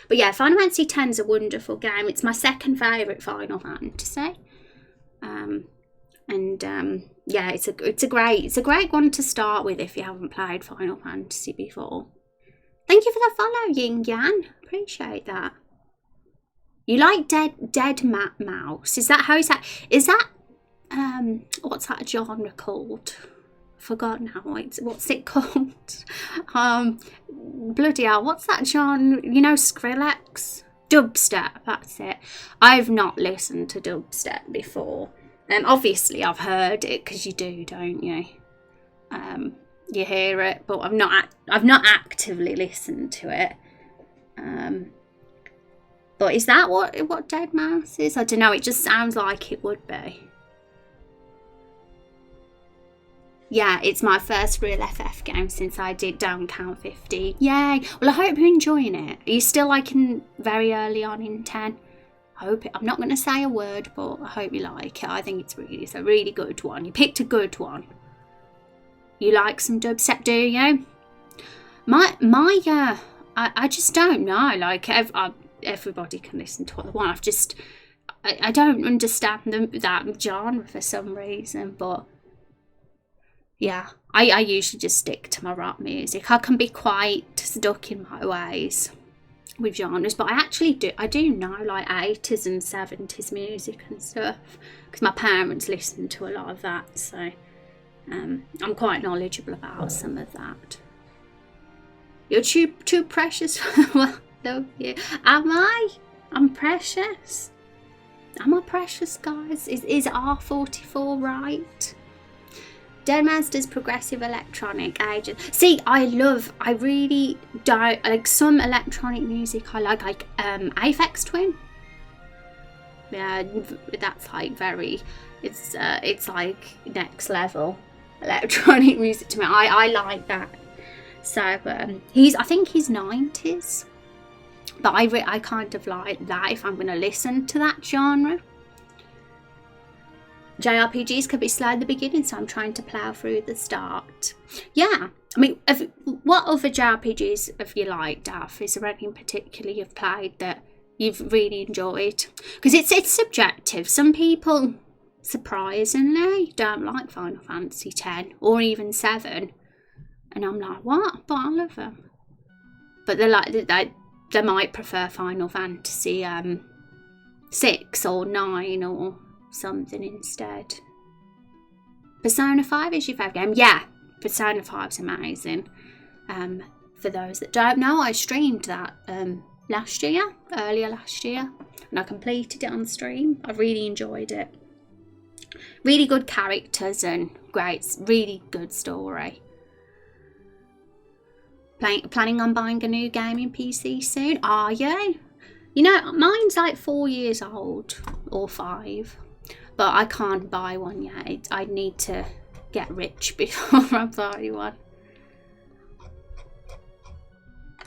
But yeah, Final Fantasy X is a wonderful game. It's my second favourite Final Fantasy. Yeah, it's a great one to start with if you haven't played Final Fantasy before. Thank you for the follow, Yin Yang. Appreciate that. You like dead mouse? Is that how is that? Is that what's that genre called? Forgot now. What's it called? Bloody hell! What's that genre? You know, Skrillex, dubstep. That's it. I've not listened to dubstep before. Obviously I've heard it because you do, don't you? You hear it, but I've not actively listened to it. But is that what Dead Mouse is? I don't know. It just sounds like it would be. Yeah, it's my first real FF game since I did Down Count 50. Yay! Well, I hope you're enjoying it. Are you still like very early on in 10? I'm not going to say a word, but I hope you like it. I think it's a really good one. You picked a good one. You like some dubstep, do you? I just don't know. Like everybody can listen to what they want. I don't understand that genre for some reason, but yeah, I usually just stick to my rock music. I can be quite stuck in my ways with genres, but I do know like 80s and 70s music and stuff because my parents listened to a lot of that, so I'm quite knowledgeable about some of that. You're too precious. Well, love you. Am I? I'm precious. Am I precious, guys? Is R44 right? Dead Monster's progressive electronic agent. See, I really don't like some electronic music. I like Aphex Twin. Yeah, that's like it's like next level electronic music to me. I like that. So I think he's 90s, but I kind of like that if I'm going to listen to that genre. JRPGs could be slow at the beginning, so I'm trying to plough through the start. Yeah, I mean, what other JRPGs have you liked, Daff? Is there any in particular you've played that you've really enjoyed? Because it's subjective. Some people, surprisingly, don't like Final Fantasy X or even 7. And I'm like, what? But I love them. But they might prefer Final Fantasy 6 or 9 or something instead. Persona 5 is your favourite game? Yeah, Persona 5's amazing. For those that don't know, I streamed that earlier last year, and I completed it on stream. I really enjoyed it. Really good characters and really good story. Planning on buying a new gaming PC soon? Are you? You know, mine's like 4 years old or 5, but I can't buy one yet. I need to get rich before I buy one.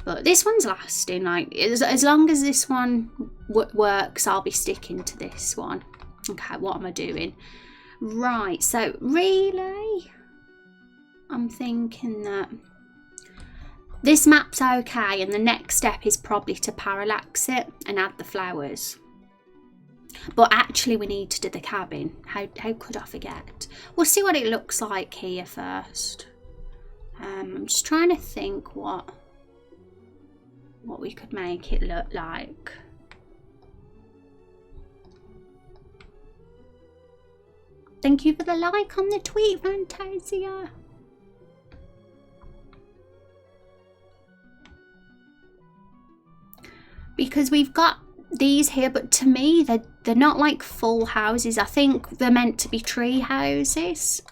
But this one's lasting. Like as long as this one works, I'll be sticking to this one. Okay, what am I doing? Right, so really, I'm thinking that this map's okay, and the next step is probably to parallax it and add the flowers. But actually we need to do the cabin. How could I forget? We'll see what it looks like here first. I'm just trying to think what we could make it look like. Thank you for the like on the tweet, Fantasia. Because we've got these here, but to me they're not like full houses. I think they're meant to be tree houses.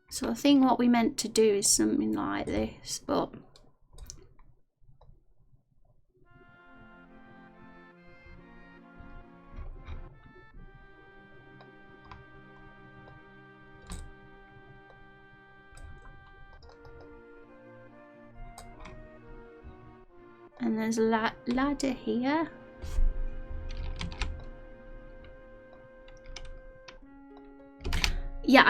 So I think what we meant to do is something like this, but and there's a ladder here. Yeah,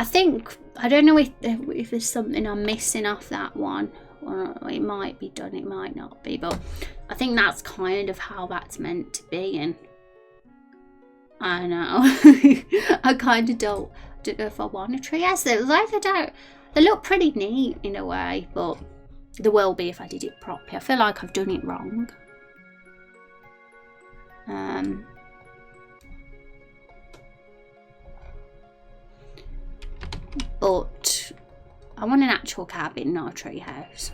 I don't know if there's something I'm missing off that one. Or it might be done, it might not be, but I think that's kind of how that's meant to be. And I know I kind of don't know if I want a tree. Yes, they look pretty neat in a way, but there will be if I did it properly. I feel like I've done it wrong. But I want an actual cabin, not a tree house.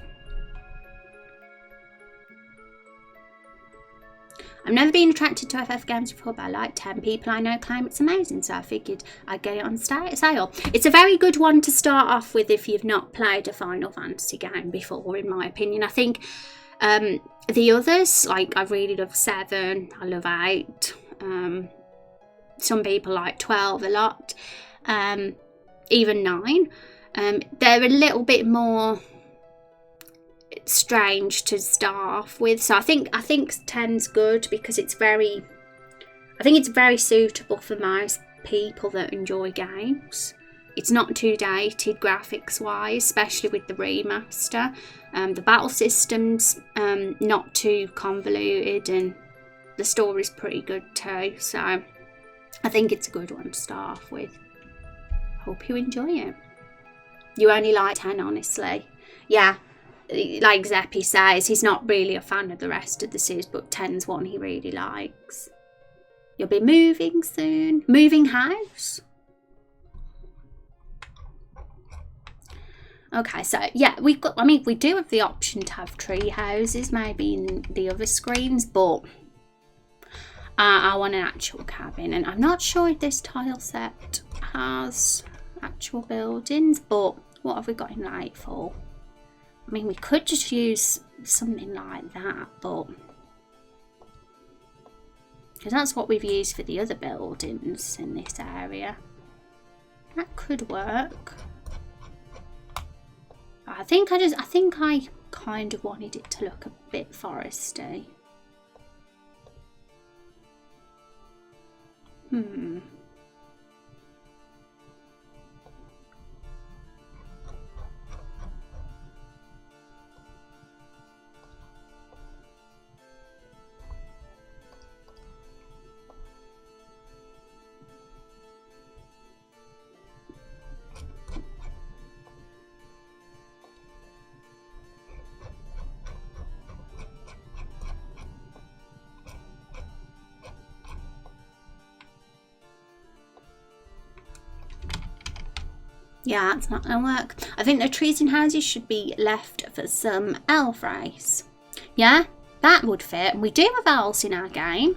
I've never been attracted to FF games before, but I like 10 people I know claim it's amazing, so I figured I'd get it on sale. It's a very good one to start off with if you've not played a Final Fantasy game before, in my opinion. I think the others, like, I really love 7, I love 8. Some people like 12 a lot, even 9. They're a little bit more strange to start off with, so I think 10's good because it's very suitable for most people that enjoy games. It's not too dated graphics wise, especially with the remaster. The battle system's not too convoluted, and the story's pretty good too, so I think it's a good one to start off with. Hope you enjoy it. You only like 10, honestly. Yeah, like Zeppy says, he's not really a fan of the rest of the series, but 10's one he really likes. You'll be moving soon. Moving house? Okay, so yeah, we do have the option to have tree houses maybe in the other screens, but I want an actual cabin, and I'm not sure if this tile set has actual buildings, but what have we got in Lightfall? I mean, we could just use something like that, but because that's what we've used for the other buildings in this area. That could work. I think I kind of wanted it to look a bit foresty. Yeah, that's not gonna work. I think the trees and houses should be left for some elf race. Yeah, that would fit. We do have elves in our game.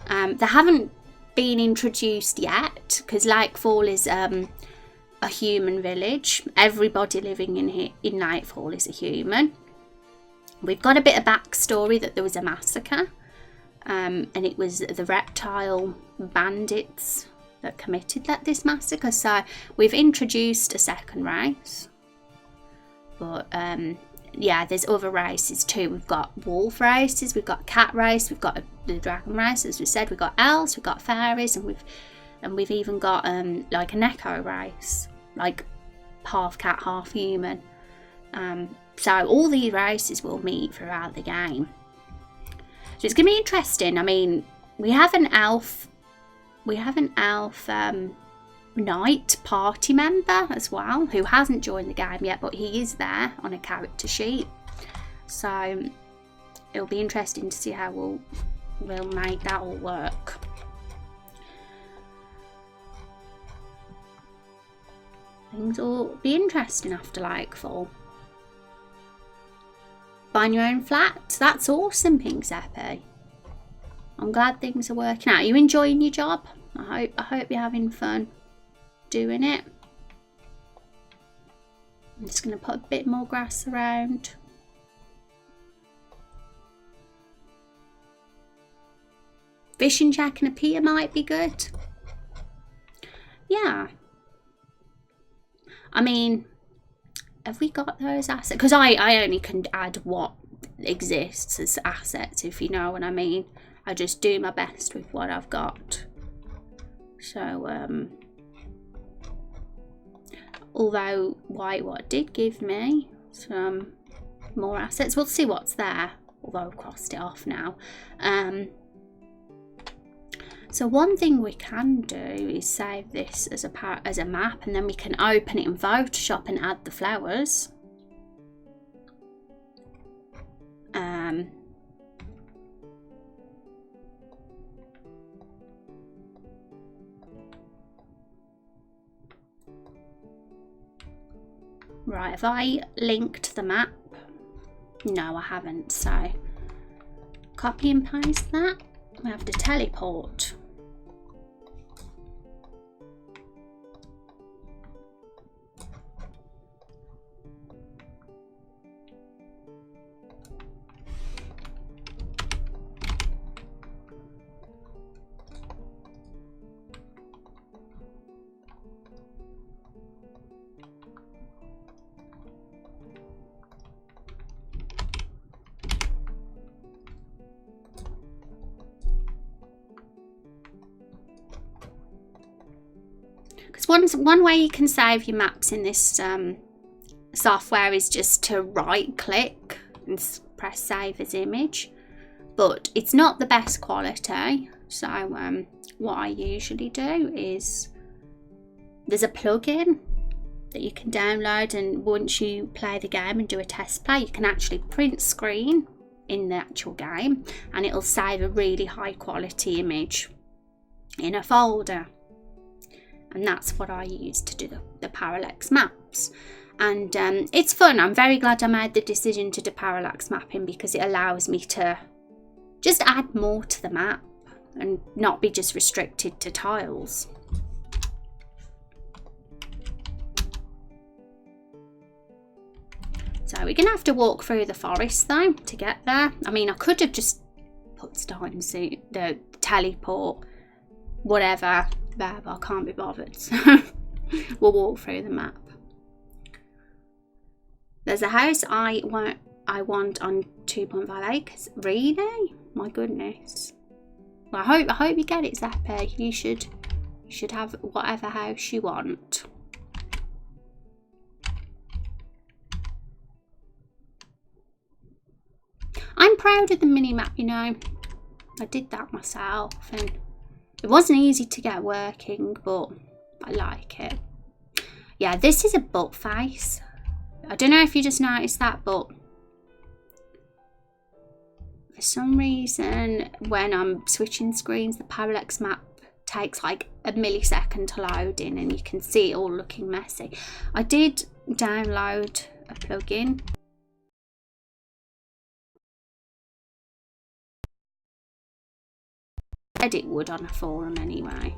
They haven't been introduced yet because Lightfall is a human village. Everybody living in here in Lightfall is a human. We've got a bit of backstory that there was a massacre, and it was the reptile bandits that committed this massacre. So we've introduced a second race, but yeah, there's other races too. We've got wolf races, we've got cat race, we've got the dragon race, as we said. We've got elves, we've got fairies, and we've even got like an echo race, like half cat, half human. So all these races will meet throughout the game. So it's gonna be interesting. I mean, we have an elf knight party member as well, who hasn't joined the game yet, but he is there on a character sheet. So it'll be interesting to see how we'll make that all work. Things will be interesting after Lightfall. Buying your own flat, that's awesome, Pink Zeppy. I'm glad things are working out. Are you enjoying your job? I hope you're having fun doing it. I'm just going to put a bit more grass around. Fishing shack and a pier might be good. Yeah. I mean, have we got those assets? Because I only can add what exists as assets, if you know what I mean. I just do my best with what I've got. So, although Whitewater did give me some more assets, we'll see what's there. Although I've crossed it off now. So one thing we can do is save this as a map, and then we can open it in Photoshop and add the flowers. Right, have I linked the map? No, I haven't, so copy and paste that. We have to teleport. One way you can save your maps in this software is just to right click and press save as image, but it's not the best quality. So what I usually do is there's a plugin that you can download, and once you play the game and do a test play, you can actually print screen in the actual game and it'll save a really high quality image in a folder. And that's what I use to do the parallax maps. And it's fun. I'm very glad I made the decision to do parallax mapping, because it allows me to just add more to the map and not be just restricted to tiles. So we're going to have to walk through the forest though to get there. I mean, I could have just put starting suit, the teleport, whatever. But I can't be bothered, so we'll walk through the map. There's a house I want on 2.5 acres. Really? My goodness. Well, I hope you get it, Zappy. You should have whatever house you want. I'm proud of the mini map, you know. I did that myself, and it wasn't easy to get working, but I like it. Yeah, this is a butt face. I don't know if you just noticed that, but for some reason, when I'm switching screens, the parallax map takes like a millisecond to load in, and you can see it all looking messy. I did download a plugin. It would on a forum anyway,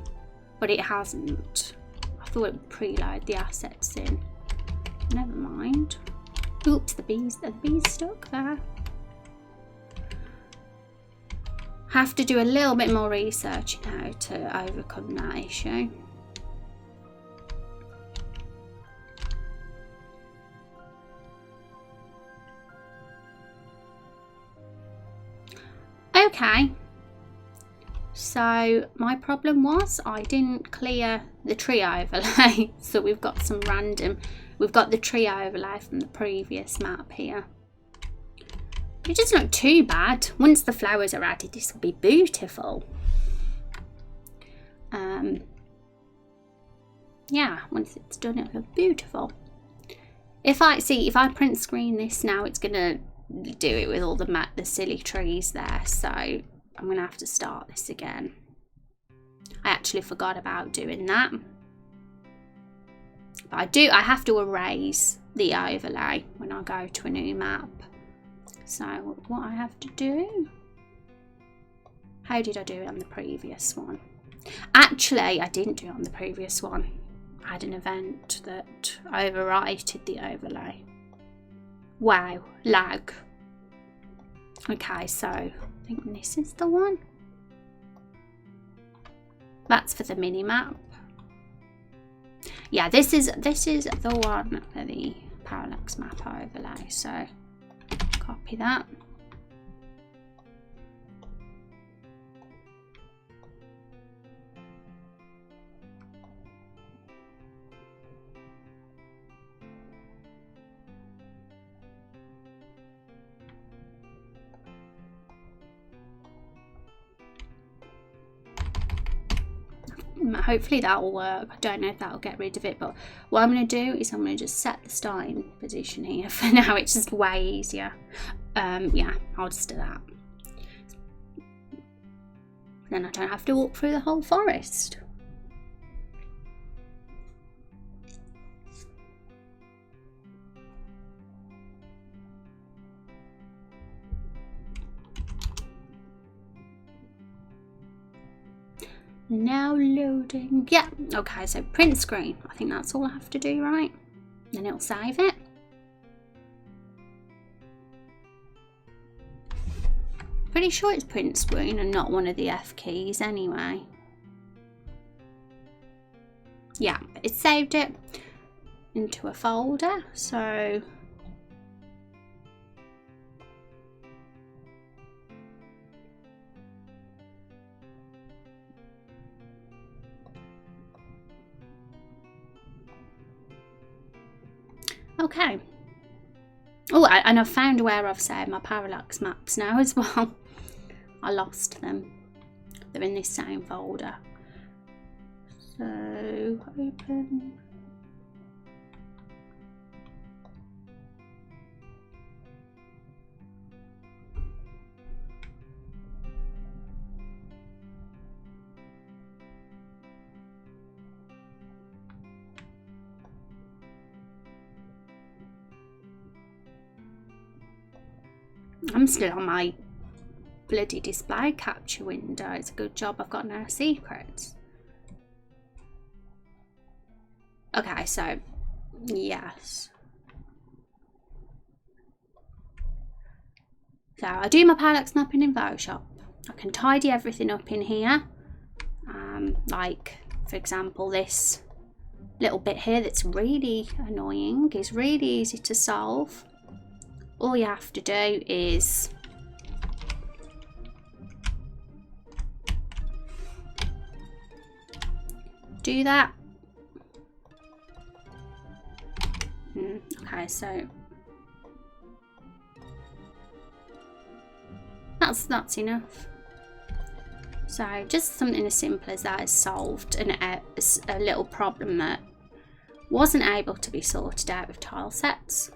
but it hasn't. I thought it would preload the assets in. Never mind. Oops, the bees stuck there. Have to do a little bit more research in how to overcome that issue. Okay. So my problem was I didn't clear the tree overlay. So we've got the tree overlay from the previous map here. It doesn't look too bad. Once the flowers are added, this will be beautiful. Yeah, once it's done, it'll look beautiful. If I print screen this now, it's gonna do it with all the silly trees there. So I'm gonna have to start this again. I actually forgot about doing that. But I have to erase the overlay when I go to a new map. So what I have to do, how did I do it on the previous one? Actually, I didn't do it on the previous one. I had an event that overwrited the overlay. Wow, lag. Okay, so I think this is the one. That's for the mini map. Yeah, this is the one for the parallax map overlay. So copy that. Hopefully that will work. I don't know if that will get rid of it, but what I'm going to do is I'm going to just set the starting position here for now. It's just way easier. Yeah, I'll just do that. Then I don't have to walk through the whole forest. Now loading. Yeah, okay, so print screen. I think that's all I have to do, right? Then it'll save it. Pretty sure it's print screen and not one of the F keys anyway. Yeah, it saved it into a folder, so okay. Oh, and I've found where I've saved my parallax maps now as well. I lost them. They're in this same folder. So, open. I'm still on my bloody display capture window. It's a good job I've got no secrets. Okay, so yes. So I do my parallax mapping in Photoshop. I can tidy everything up in here. Like, for example, this little bit here that's really annoying is really easy to solve. All you have to do is do that. Okay, so that's enough. So just something as simple as that is solved, and a little problem that wasn't able to be sorted out with tile sets.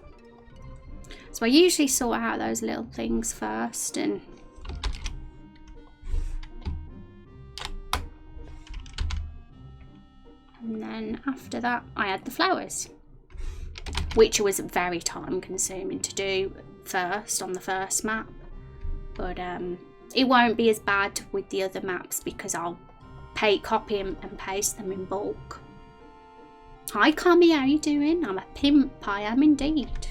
So I usually sort out those little things first, and then after that I add the flowers, which was very time consuming to do first on the first map, but it won't be as bad with the other maps because I'll copy and paste them in bulk. Hi Commie, how you doing? I'm a pimp, I am indeed.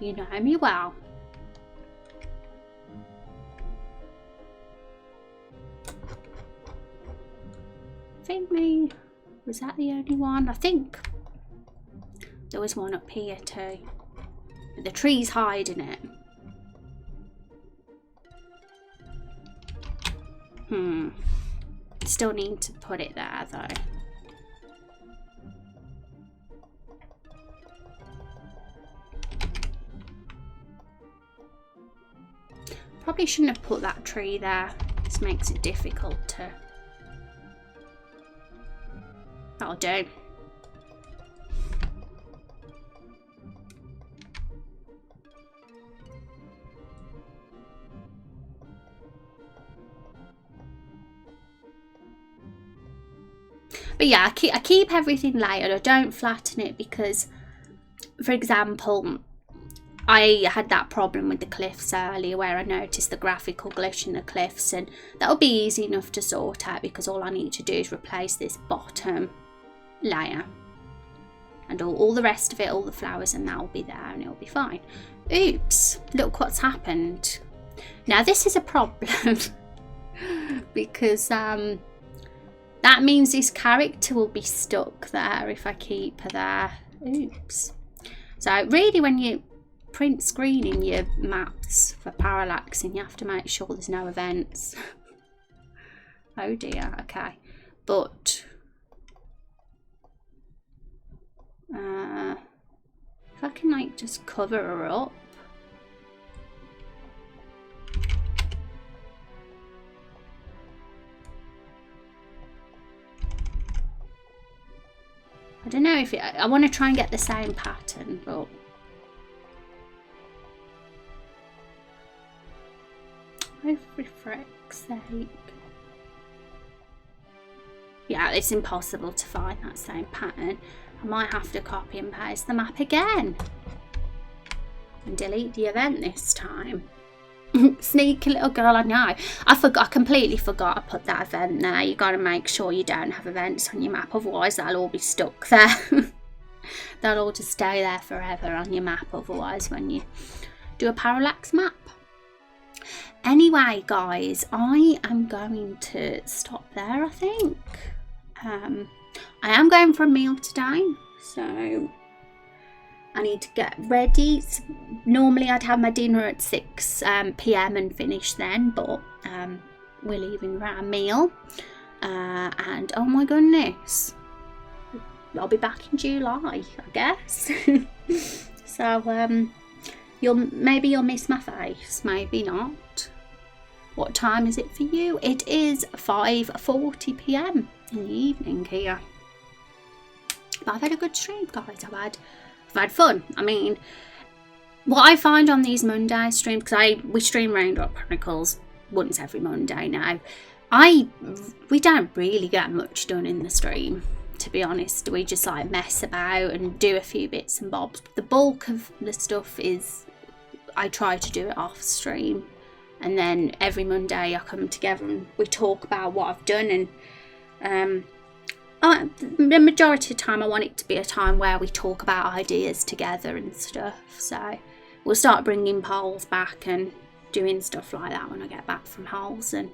You know me well. Was that the only one? I think there was one up here too. But the tree's hiding it. Still need to put it there though. Probably shouldn't have put that tree there. This makes it difficult to... That'll do. But yeah, I keep everything layered. I don't flatten it because, for example, I had that problem with the cliffs earlier where I noticed the graphical glitch in the cliffs, and that'll be easy enough to sort out because all I need to do is replace this bottom layer and all the rest of it, all the flowers, and that'll be there and it'll be fine. Oops, look what's happened. Now this is a problem because that means this character will be stuck there if I keep her there. Oops. So really when you print screening your maps for parallaxing, you have to make sure there's no events. Oh dear, okay. But if I can like just cover her up. I don't know if I want to try and get the same pattern, but oh, for frick's sake. Yeah, it's impossible to find that same pattern. I might have to copy and paste the map again and delete the event this time. Sneaky little girl, I know. I completely forgot I put that event there. You got to make sure you don't have events on your map, otherwise they'll all be stuck there. They'll all just stay there forever on your map, otherwise, when you do a parallax map. Anyway, guys, I am going to stop there, I think. I am going for a meal today, so I need to get ready. Normally I'd have my dinner at 6 p.m. and finish then, but we're leaving for our meal. And oh my goodness, I'll be back in July, I guess. So maybe you'll miss my face, maybe not. What time is it for you? It is 5:40 p.m. in the evening here. But I've had a good stream, guys. I've had fun. I mean, what I find on these Monday streams, because we stream Raindrop Chronicles once every Monday now, we don't really get much done in the stream, to be honest. We just like mess about and do a few bits and bobs. The bulk of the stuff is, I try to do it off stream, and then every Monday I come together and we talk about what I've done. And the majority of the time I want it to be a time where we talk about ideas together and stuff. So we'll start bringing polls back and doing stuff like that when I get back from holes, and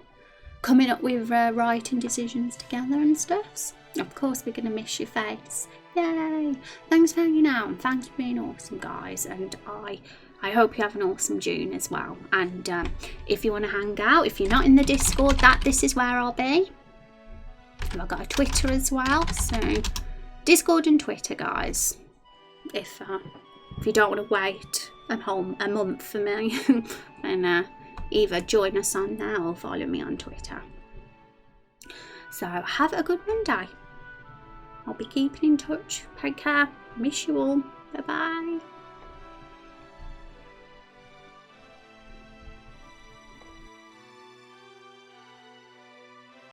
coming up with writing decisions together and stuff. So of course we're going to miss your face. Yay! Thanks for hanging out, and thanks for being awesome, guys. And I hope you have an awesome June as well. And if you want to hang out, if you're not in the Discord, this is where I'll be. And I've got a Twitter as well, so Discord and Twitter, guys. If you don't want to wait a month for me, then either join us on there or follow me on Twitter. So have a good Monday. I'll be keeping in touch. Take care. Miss you all. Bye bye.